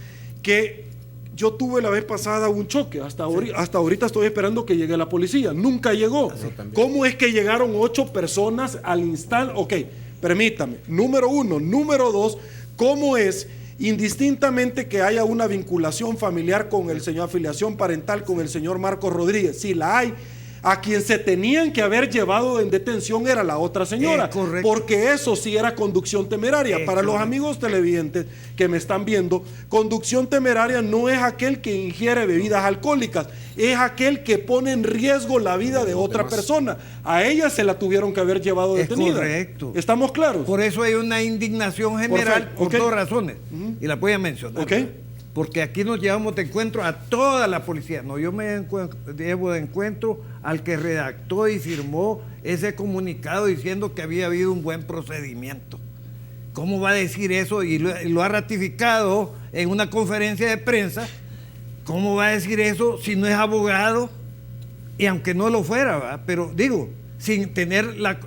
que yo tuve la vez pasada un choque, hasta ahorita estoy esperando que llegue la policía, nunca llegó. ¿Cómo es que llegaron 8 personas al instante? Ok, permítame, número 1, número 2, ¿cómo es indistintamente que haya una vinculación familiar con el señor, afiliación parental con el señor Marcos Rodríguez? Si la hay, a quien se tenían que haber llevado en detención era la otra señora, porque eso sí era conducción temeraria. Para los amigos televidentes que me están viendo, conducción temeraria no es aquel que ingiere bebidas alcohólicas, es aquel que pone en riesgo la vida de otra persona. A ella se la tuvieron que haber llevado detenida. Correcto. ¿Estamos claros? Por eso hay una indignación general por 2 razones, y la voy a mencionar. Porque aquí nos llevamos de encuentro a toda la policía. No, yo me llevo de encuentro al que redactó y firmó ese comunicado diciendo que había habido un buen procedimiento. ¿Cómo va a decir eso? Y lo ha ratificado en una conferencia de prensa. ¿Cómo va a decir eso si no es abogado? Y aunque no lo fuera, ¿verdad? Pero digo, sin tener la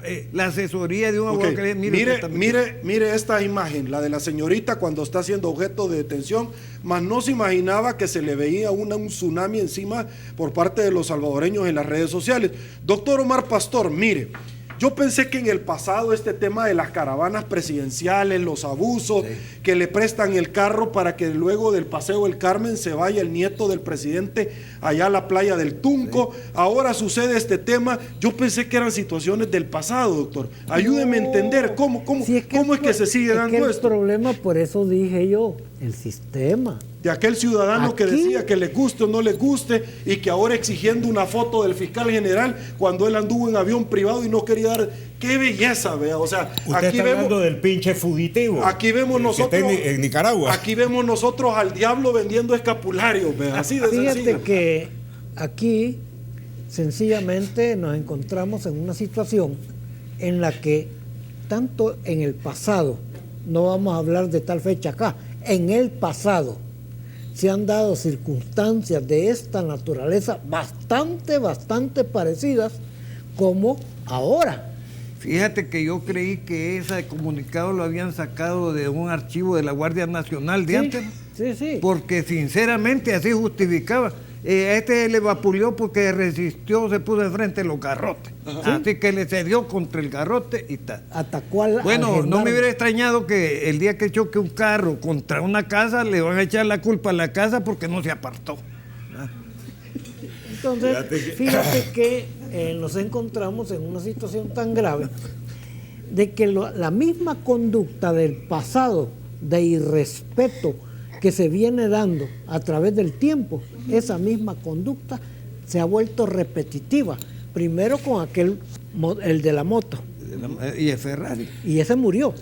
asesoría de un abogado que mire esta imagen, la de la señorita cuando está siendo objeto de detención, mas no se imaginaba que se le veía un tsunami encima por parte de los salvadoreños en las redes sociales. Doctor Omar Pastor, mire, yo pensé que en el pasado este tema de las caravanas presidenciales, los abusos, que le prestan el carro para que luego del Paseo del Carmen se vaya el nieto del presidente allá a la playa del Tunco, ahora sucede este tema. Yo pensé que eran situaciones del pasado, doctor. Ayúdeme a entender cómo es que se sigue dando esto. El problema, por eso dije yo, el sistema. De aquel ciudadano que decía que le guste o no le guste y que ahora exigiendo una foto del fiscal general cuando él anduvo en avión privado y no quería dar. ¡Qué belleza, vea! O sea, usted aquí está hablando del pinche fugitivo. Aquí vemos nosotros en Nicaragua. Aquí vemos nosotros al diablo vendiendo escapularios, vea, así de sencillo. Fíjate que aquí sencillamente nos encontramos en una situación en la que tanto en el pasado, no vamos a hablar de tal fecha acá, en el pasado se han dado circunstancias de esta naturaleza bastante parecidas como ahora. Fíjate que yo creí que ese comunicado lo habían sacado de un archivo de la Guardia Nacional de antes. Sí. Porque sinceramente así justificaba. Este le vapuleó porque resistió, se puso de frente a los garrotes. Así que le cedió contra el garrote y tal. Atacó al Bueno, no me hubiera extrañado que el día que choque un carro contra una casa le van a echar la culpa a la casa porque no se apartó. Entonces, fíjate que nos encontramos en una situación tan grave de que la misma conducta del pasado de irrespeto que se viene dando a través del tiempo, esa misma conducta se ha vuelto repetitiva. Primero con el de la moto. Y el Ferrari. Y ese murió.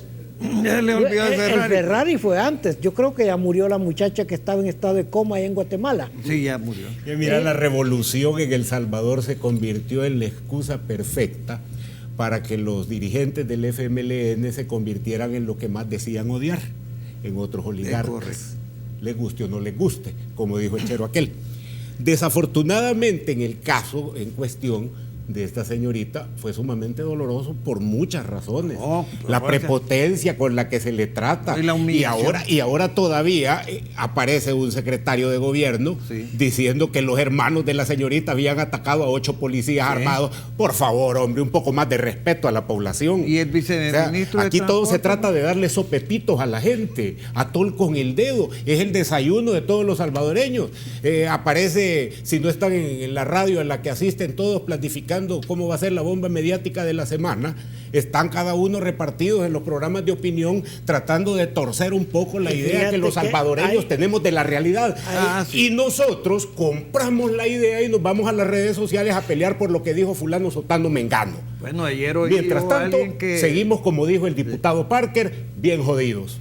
Ya le olvidó el Ferrari. El Ferrari fue antes. Yo creo que ya murió la muchacha que estaba en estado de coma allá en Guatemala. Sí, ya murió. Mira, la revolución en El Salvador se convirtió en la excusa perfecta para que los dirigentes del FMLN se convirtieran en lo que más decían odiar, en otros oligarcas. Les guste o no les guste, como dijo el chero aquel. Desafortunadamente, en el caso en cuestión, de esta señorita fue sumamente doloroso por muchas razones. La prepotencia con la que se le trata. Y ahora todavía aparece un secretario de gobierno diciendo que los hermanos de la señorita habían atacado a 8 policías armados. Por favor, hombre, un poco más de respeto a la población. Y el viceministro aquí todo se trata de darle sopetitos a la gente, atol con el dedo. Es el desayuno de todos los salvadoreños. Aparece, si no están en la radio a la que asisten todos planificando cómo va a ser la bomba mediática de la semana, están cada uno repartidos en los programas de opinión tratando de torcer un poco la idea que los salvadoreños tenemos de la realidad. Y nosotros compramos la idea y nos vamos a las redes sociales a pelear por lo que dijo fulano, sotano, mengano. Bueno, ayer oí mientras tanto, seguimos, como dijo el diputado Parker, bien jodidos.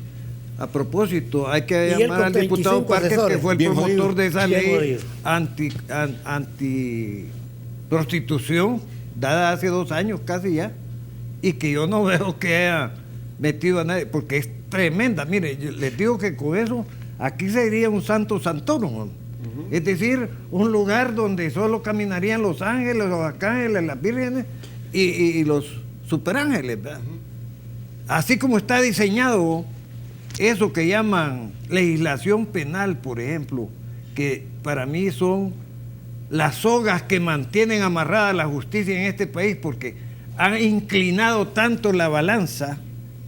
A propósito, hay que llamar al diputado Parker, que fue el promotor de esa ley anti-prostitución, dada hace 2 años casi ya, y que yo no veo que haya metido a nadie, porque es tremenda. Mire, yo les digo que con eso, aquí sería un santo santorum. Es decir, un lugar donde solo caminarían los ángeles, los arcángeles, las vírgenes y los superángeles, ¿verdad? Así como está diseñado eso que llaman legislación penal, por ejemplo, que para mí son las sogas que mantienen amarrada la justicia en este país, porque han inclinado tanto la balanza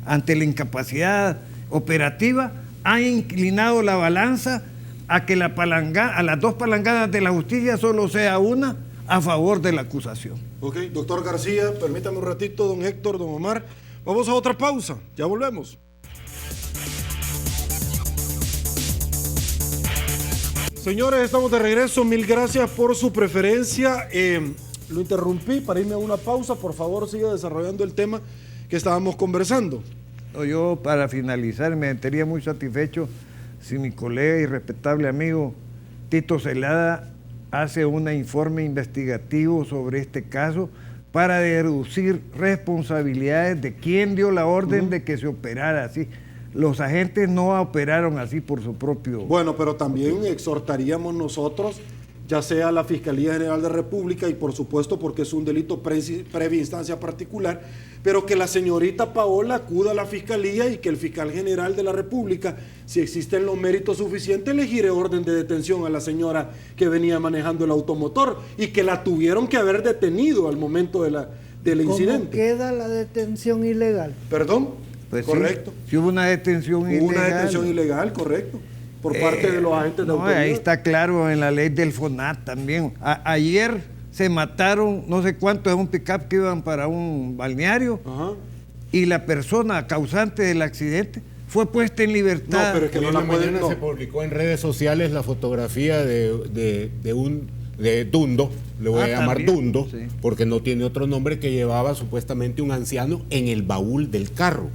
ante la incapacidad operativa, han inclinado la balanza a que a las 2 palangadas de la justicia solo sea una a favor de la acusación. Ok, doctor García, permítame un ratito, don Héctor, don Omar. Vamos a otra pausa, ya volvemos. Señores, estamos de regreso. Mil gracias por su preferencia. Lo interrumpí para irme a una pausa. Por favor, siga desarrollando el tema que estábamos conversando. Yo, para finalizar, me sentiría muy satisfecho si mi colega y respetable amigo Tito Celada hace un informe investigativo sobre este caso para deducir responsabilidades de quién dio la orden de que se operara así. Los agentes no operaron así por su propio... Bueno, pero también exhortaríamos nosotros, ya sea a la Fiscalía General de la República, y por supuesto porque es un delito previa instancia particular, pero que la señorita Paola acuda a la Fiscalía y que el Fiscal General de la República, si existen los méritos suficientes, le gire orden de detención a la señora que venía manejando el automotor y que la tuvieron que haber detenido al momento del incidente. ¿Cómo queda la detención ilegal? ¿Perdón? Pues correcto. Sí, hubo una detención ilegal. Hubo una detención ilegal, correcto. Por parte de los agentes de autoridad. Ahí está claro en la ley del FONAT también. Ayer se mataron no sé cuántos en un pick-up que iban para un balneario. Y la persona causante del accidente fue puesta en libertad. No, pero es que en la mañana se publicó en redes sociales la fotografía de Dundo, le voy a llamar también, Dundo, sí, porque no tiene otro nombre, que llevaba supuestamente un anciano en el baúl del carro.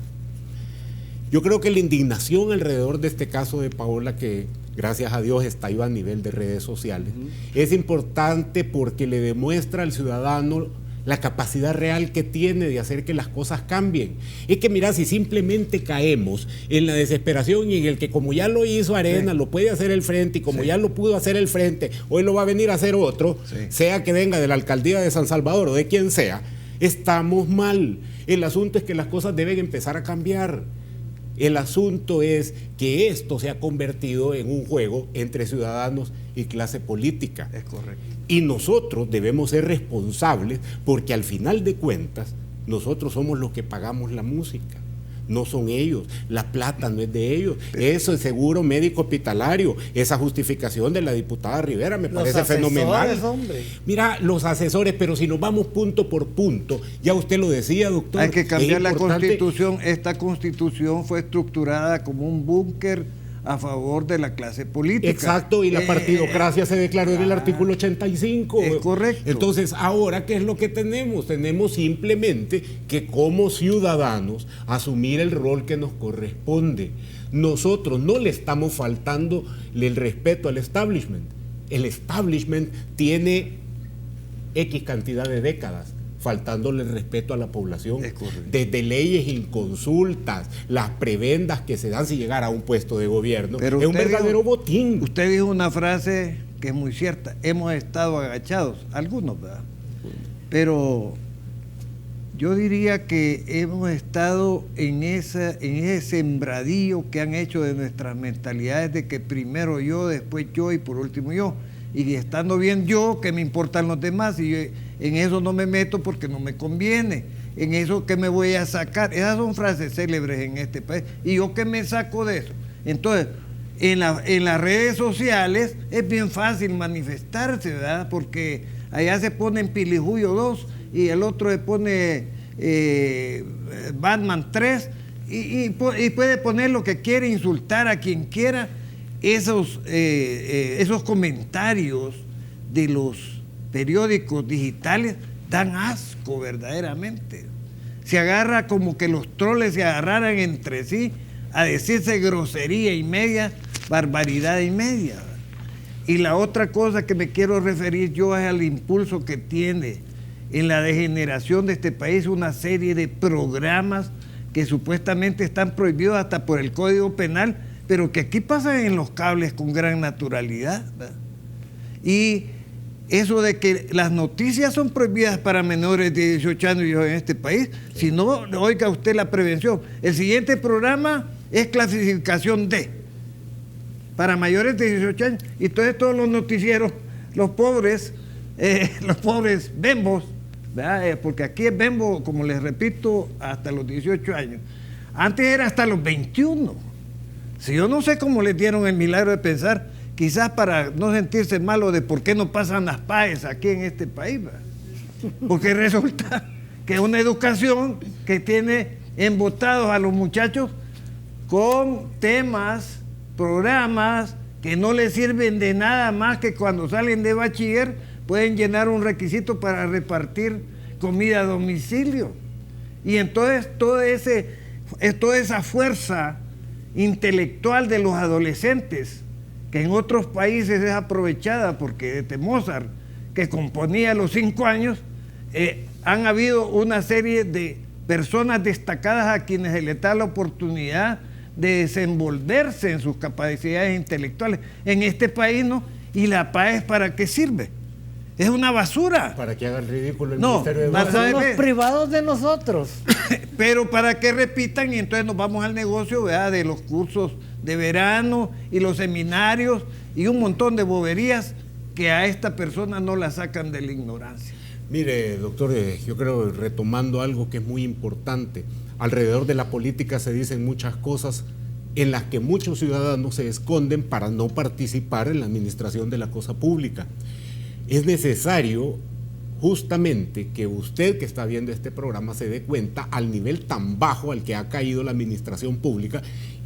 Yo creo que la indignación alrededor de este caso de Paola, que gracias a Dios estalló a nivel de redes sociales, es importante porque le demuestra al ciudadano la capacidad real que tiene de hacer que las cosas cambien. Es que mira, si simplemente caemos en la desesperación y en el que como ya lo hizo Arena, lo puede hacer el Frente, y como ya lo pudo hacer el Frente, hoy lo va a venir a hacer otro, sea que venga de la alcaldía de San Salvador o de quien sea, estamos mal. El asunto es que las cosas deben empezar a cambiar. El asunto es que esto se ha convertido en un juego entre ciudadanos y clase política. Es correcto. Y nosotros debemos ser responsables, porque al final de cuentas nosotros somos los que pagamos la música, no son ellos. La plata no es de ellos. Eso es seguro médico hospitalario. Esa justificación de la diputada Rivera me parece fenomenal. Hombre. Mira, los asesores, pero si nos vamos punto por punto, ya usted lo decía, doctor. Hay que cambiar la Constitución. Esta Constitución fue estructurada como un búnker a favor de la clase política. Exacto, y la partidocracia se declaró en el artículo 85. Es correcto. Entonces, ahora, ¿qué es lo que tenemos? Tenemos simplemente que como ciudadanos asumir el rol que nos corresponde. Nosotros no le estamos faltando el respeto al establishment. El establishment tiene X cantidad de décadas faltándole el respeto a la población, desde leyes inconsultas, las prebendas que se dan sin llegar a un puesto de gobierno. Pero es un verdadero botín. Usted dijo una frase que es muy cierta: hemos estado agachados, algunos, ¿verdad? pero yo diría que hemos estado en ese sembradío que han hecho de nuestras mentalidades de que primero yo, después yo y por último yo. Y estando bien yo, que me importan los demás, y yo en eso no me meto porque no me conviene. En eso que me voy a sacar. Esas son frases célebres en este país. ¿Y yo qué me saco de eso? Entonces, en las redes sociales es bien fácil manifestarse, ¿verdad? Porque allá se pone en Pilijuyo 2 y el otro se pone Batman 3 y puede poner lo que quiere, insultar a quien quiera. Esos comentarios de los periódicos digitales dan asco verdaderamente. Se agarra como que los troles se agarraran entre sí a decirse grosería y media, barbaridad y media. Y la otra cosa que me quiero referir yo es al impulso que tiene en la degeneración de este país una serie de programas que supuestamente están prohibidos hasta por el Código Penal, pero que aquí pasan en los cables con gran naturalidad, ¿verdad? Y eso de que las noticias son prohibidas para menores de 18 años en este país, si no, oiga usted la prevención. El siguiente programa es clasificación D, para mayores de 18 años, y entonces todos los noticieros, los pobres bembos, ¿verdad? Porque aquí es bembo, como les repito, hasta los 18 años. Antes era hasta los 21. Si yo no sé cómo les dieron el milagro de pensar, quizás para no sentirse malo de por qué no pasan las PAES aquí en este país, ¿verdad? Porque resulta que es una educación que tiene embotados a los muchachos con temas, programas que no les sirven de nada más que cuando salen de bachiller pueden llenar un requisito para repartir comida a domicilio. Y entonces toda esa fuerza intelectual de los adolescentes, que en otros países es aprovechada, porque desde Mozart, que componía a los 5 años, han habido una serie de personas destacadas a quienes se les da la oportunidad de desenvolverse en sus capacidades intelectuales. En este país no. ¿Y la PAES para qué sirve? Es una basura. Para que haga el ridículo el no, Ministerio de Educación. Son los privados de nosotros. Pero para que repitan, y entonces nos vamos al negocio, ¿verdad?, de los cursos de verano y los seminarios y un montón de boberías que a esta persona no la sacan de la ignorancia. Mire, doctor, yo creo, retomando algo que es muy importante, alrededor de la política se dicen muchas cosas en las que muchos ciudadanos se esconden para no participar en la administración de la cosa pública. Es necesario justamente que usted que está viendo este programa se dé cuenta al nivel tan bajo al que ha caído la administración pública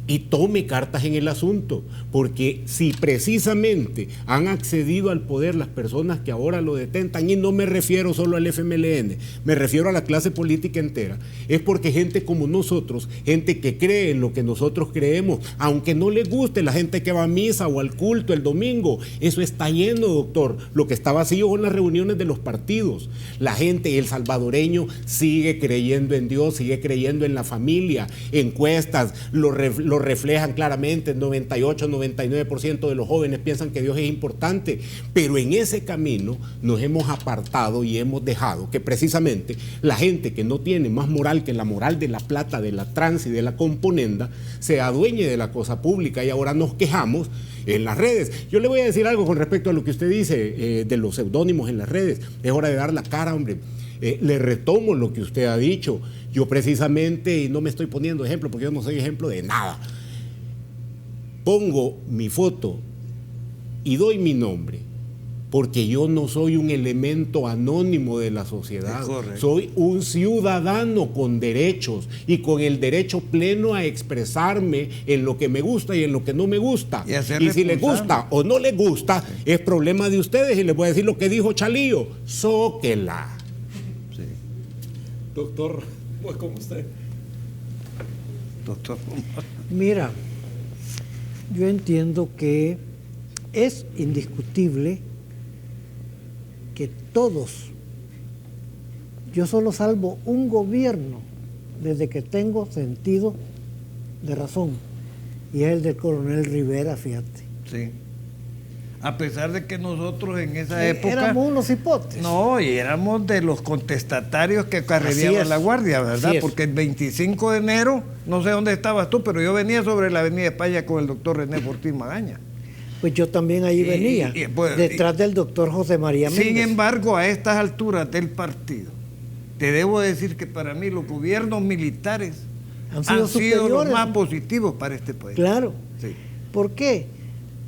y tome cartas en el asunto, porque si precisamente han accedido al poder las personas que ahora lo detentan, y no me refiero solo al FMLN, me refiero a la clase política entera, es porque gente como nosotros, gente que cree en lo que nosotros creemos, aunque no le guste la gente que va a misa o al culto el domingo, eso está lleno, doctor. Lo que está vacío son las reuniones de los partidos. La gente, el salvadoreño, sigue creyendo en Dios, sigue creyendo en la familia. Encuestas lo reflejan claramente, el 98-99% de los jóvenes piensan que Dios es importante, pero en ese camino nos hemos apartado y hemos dejado que precisamente la gente que no tiene más moral que la moral de la plata, de la trans y de la componenda, se adueñe de la cosa pública, y ahora nos quejamos en las redes. Yo le voy a decir algo con respecto a lo que usted dice de los seudónimos en las redes. Es hora de dar la cara, hombre. Le retomo lo que usted ha dicho. Yo precisamente, y no me estoy poniendo ejemplo porque yo no soy ejemplo de nada, pongo mi foto y doy mi nombre porque yo no soy un elemento anónimo de la sociedad. Soy un ciudadano con derechos y con el derecho pleno a expresarme en lo que me gusta y en lo que no me gusta. Y si le gusta o no le gusta, es problema de ustedes. Y les voy a decir lo que dijo Chalío: zóquela. Sí. Doctor, pues como usted. Doctor. Mira, yo entiendo que es indiscutible que todos, yo solo salvo un gobierno desde que tengo sentido de razón, y es el del coronel Rivera, fíjate. Sí. A pesar de que nosotros en esa época... Éramos unos hipotes. No, y éramos de los contestatarios que carreríamos la guardia, ¿verdad? Porque el 25 de enero, no sé dónde estabas tú, pero yo venía sobre la Avenida España con el doctor René Fortín Magaña. Pues yo también ahí venía, detrás del doctor José María Méndez. Sin embargo, a estas alturas del partido, te debo decir que para mí los gobiernos militares han sido los más positivos para este país. Claro. Sí. ¿Por qué?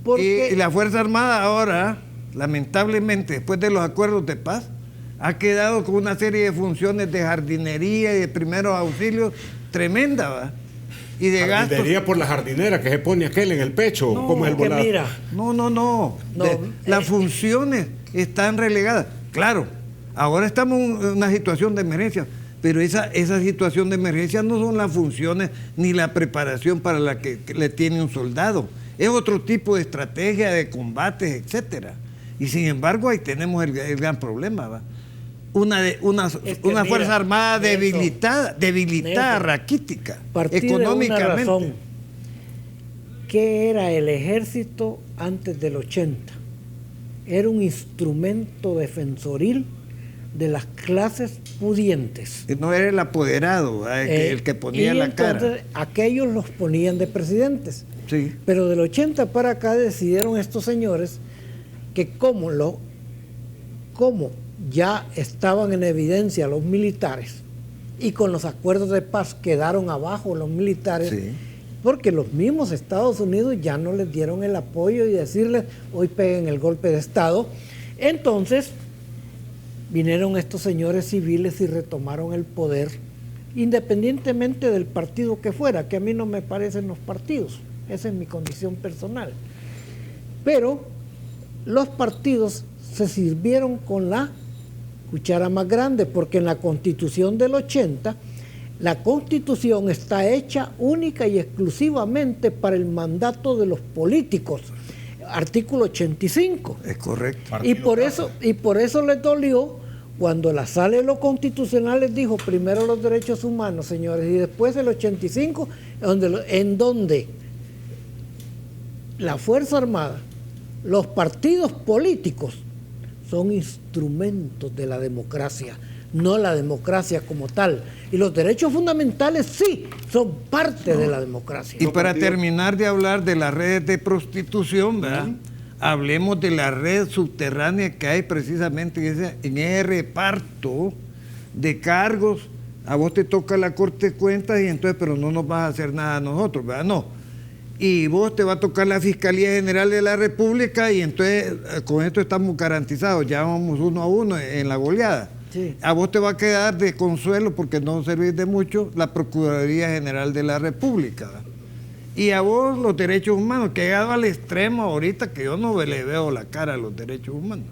Porque y la Fuerza Armada ahora, lamentablemente, después de los acuerdos de paz, ha quedado con una serie de funciones de jardinería y de primeros auxilios tremenda, ¿va? Y de gastos. Jardinería por la jardinera que se pone aquel en el pecho, No, como el volado. Mira, las funciones están relegadas. Claro, ahora estamos en una situación de emergencia, pero esa situación de emergencia no son las funciones ni la preparación para la que le tiene un soldado. Es otro tipo de estrategia de combates, etcétera. Y sin embargo, ahí tenemos el gran problema, ¿va? Una Fuerza Armada debilitada, raquítica, económicamente. ¿Qué era el ejército antes del 80? Era un instrumento defensoril de las clases pudientes. No era el apoderado, el que ponía la cara. Entonces, aquellos los ponían de presidentes. Sí. Pero del 80 para acá decidieron estos señores que como ya estaban en evidencia los militares y con los acuerdos de paz quedaron abajo los militares, sí, porque los mismos Estados Unidos ya no les dieron el apoyo y decirles hoy peguen el golpe de Estado. Entonces vinieron estos señores civiles y retomaron el poder independientemente del partido que fuera, que a mí no me parecen los partidos, esa es mi condición personal, pero los partidos se sirvieron con la cuchara más grande, porque en la Constitución del 80, la Constitución está hecha única y exclusivamente para el mandato de los políticos. Artículo 85. Es correcto. Y por eso les dolió cuando la Sala de lo Constitucional les dijo primero los derechos humanos, señores, y después el 85, en donde la Fuerza Armada, los partidos políticos son instrumentos de la democracia, no la democracia como tal. Y los derechos fundamentales sí son parte de la democracia. Y para terminar de hablar de las redes de prostitución, ¿verdad? Hablemos de la red subterránea que hay precisamente en ese reparto de cargos. A vos te toca la Corte de Cuentas y entonces, pero no nos vas a hacer nada a nosotros, ¿verdad? No. Y vos te va a tocar la Fiscalía General de la República y entonces con esto estamos garantizados, ya vamos 1-1 en la goleada. Sí. A vos te va a quedar de consuelo, porque no servís de mucho, la Procuraduría General de la República, ¿verdad? Y a vos los derechos humanos, que ha llegado al extremo ahorita que yo no le veo la cara a los derechos humanos.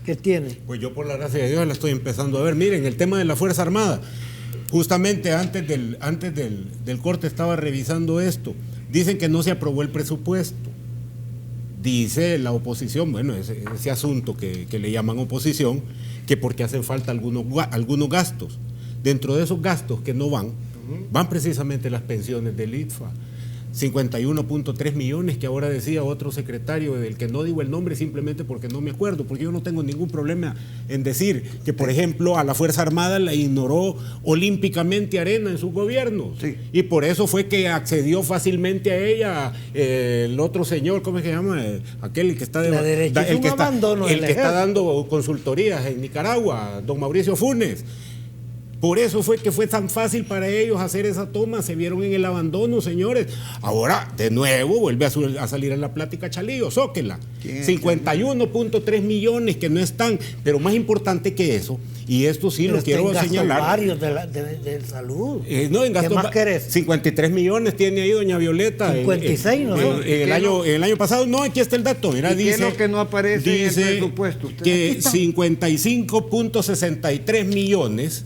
¿Qué tiene? Pues yo por la gracia de Dios la estoy empezando a ver. Miren, el tema de la Fuerza Armada, justamente antes del corte estaba revisando esto. Dicen que no se aprobó el presupuesto. Dice la oposición, bueno, ese asunto que le llaman oposición, que porque hacen falta algunos gastos. Dentro de esos gastos que no van precisamente las pensiones del ITFA. 51.3 millones que ahora decía otro secretario del que no digo el nombre simplemente porque no me acuerdo, porque yo no tengo ningún problema en decir que, por ejemplo, a la Fuerza Armada la ignoró olímpicamente Arena en su gobierno, sí, y por eso fue que accedió fácilmente a ella el otro señor, ¿cómo se llama? Aquel que está está dando consultorías en Nicaragua, don Mauricio Funes. Por eso fue que fue tan fácil para ellos hacer esa toma, se vieron en el abandono, señores. Ahora, de nuevo, vuelve a salir en la plática Chalío, zóquela. 51.3 millones que no están, pero más importante que eso, y esto sí pero lo quiero señalar. Varios de salud. No, en gastos, ¿qué más querés? 53 millones tiene ahí doña Violeta. 56, ¿no? En el año pasado, no, aquí está el dato. Mira, ¿y dice, qué es lo que no aparece en el presupuesto? Que 55.63 millones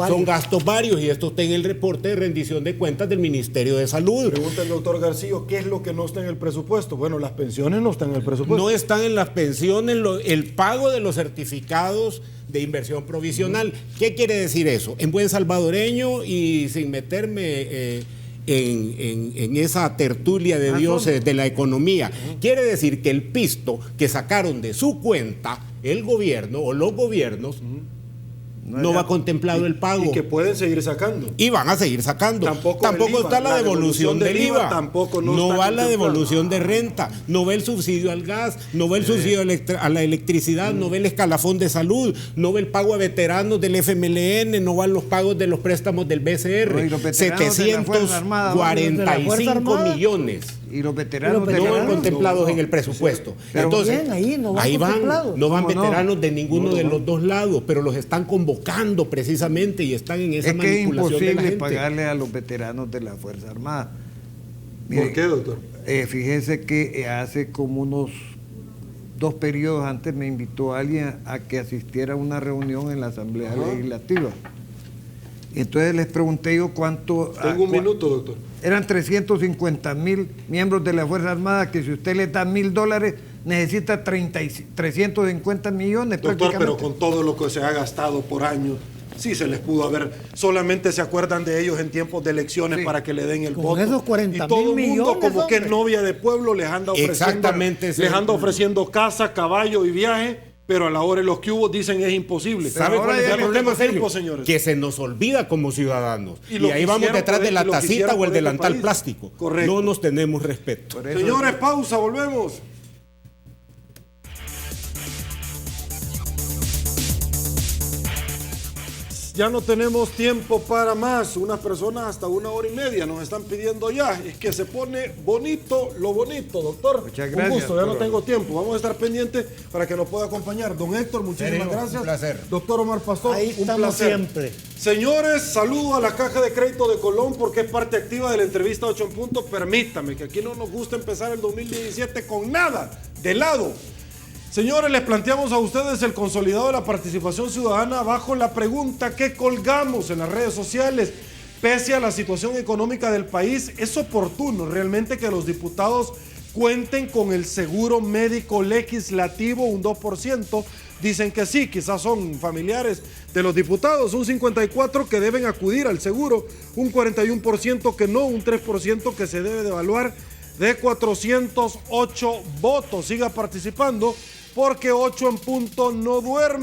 son gastos varios, y esto está en el reporte de rendición de cuentas del Ministerio de Salud. Pregunta el doctor García, ¿qué es lo que no está en el presupuesto? Bueno, las pensiones no están en el presupuesto. No están en las pensiones, el pago de los certificados de inversión provisional. ¿Qué quiere decir eso? En buen salvadoreño y sin meterme en esa tertulia de dioses de la economía. Quiere decir que el pisto que sacaron de su cuenta el gobierno o los gobiernos no va contemplado el pago. Y que pueden seguir sacando. Y van a seguir sacando. Tampoco está la devolución del IVA. Tampoco no va la devolución de renta. No va el subsidio al gas. No va el subsidio a la electricidad. No va el escalafón de salud. No va el pago a veteranos del FMLN. No van los pagos de los préstamos del BCR. 745 millones. Y los veteranos no van contemplados en el presupuesto. Pero entonces, bien, ahí van. No van veteranos de ninguno de no. los dos lados, pero los están convocando precisamente y están en esa manipulación de la gente. Es imposible pagarle a los veteranos de la Fuerza Armada. Mire, ¿por qué, doctor? Fíjese que hace como unos 2 periodos antes me invitó alguien a que asistiera a una reunión en la Asamblea Legislativa. Entonces les pregunté yo cuánto... Tengo un minuto, doctor. Eran 350,000 miembros de la Fuerza Armada que si usted les da $1,000 necesita 350 millones. Doctor, pero con todo lo que se ha gastado por año, sí se les pudo haber. Solamente se acuerdan de ellos en tiempos de elecciones para que le den el voto. Esos 40,000 y todo el mundo, millones, como que es novia de pueblo, les anda ofreciendo casa, caballo y viaje. Pero a la hora de los que hubo dicen es imposible. ¿Sabe cuál es el problema, tiempo, señores? Que se nos olvida como ciudadanos. Y ahí vamos detrás de la tacita o el delantal plástico. Correcto. No nos tenemos respeto. Señores, pausa, volvemos. Ya no tenemos tiempo para más. Unas personas hasta 1 hora y media nos están pidiendo ya. Es que se pone bonito lo bonito, doctor. Muchas gracias. Un gusto, ya no tengo tiempo. Vamos a estar pendientes para que nos pueda acompañar. Don Héctor, muchísimas gracias. Un placer. Doctor Omar Pastor, ahí un estamos placer. Siempre. Señores, saludo a la Caja de Crédito de Colón porque es parte activa de la entrevista 8 en punto. Permítame que aquí no nos gusta empezar el 2017 con nada de lado. Señores, les planteamos a ustedes el consolidado de la participación ciudadana bajo la pregunta que colgamos en las redes sociales. Pese a la situación económica del país, ¿es oportuno realmente que los diputados cuenten con el seguro médico legislativo? Un 2% dicen que sí, quizás son familiares de los diputados, un 54% que deben acudir al seguro, un 41% que no, un 3% que se debe de evaluar. De 408 votos, siga participando porque 8 en punto no duerme.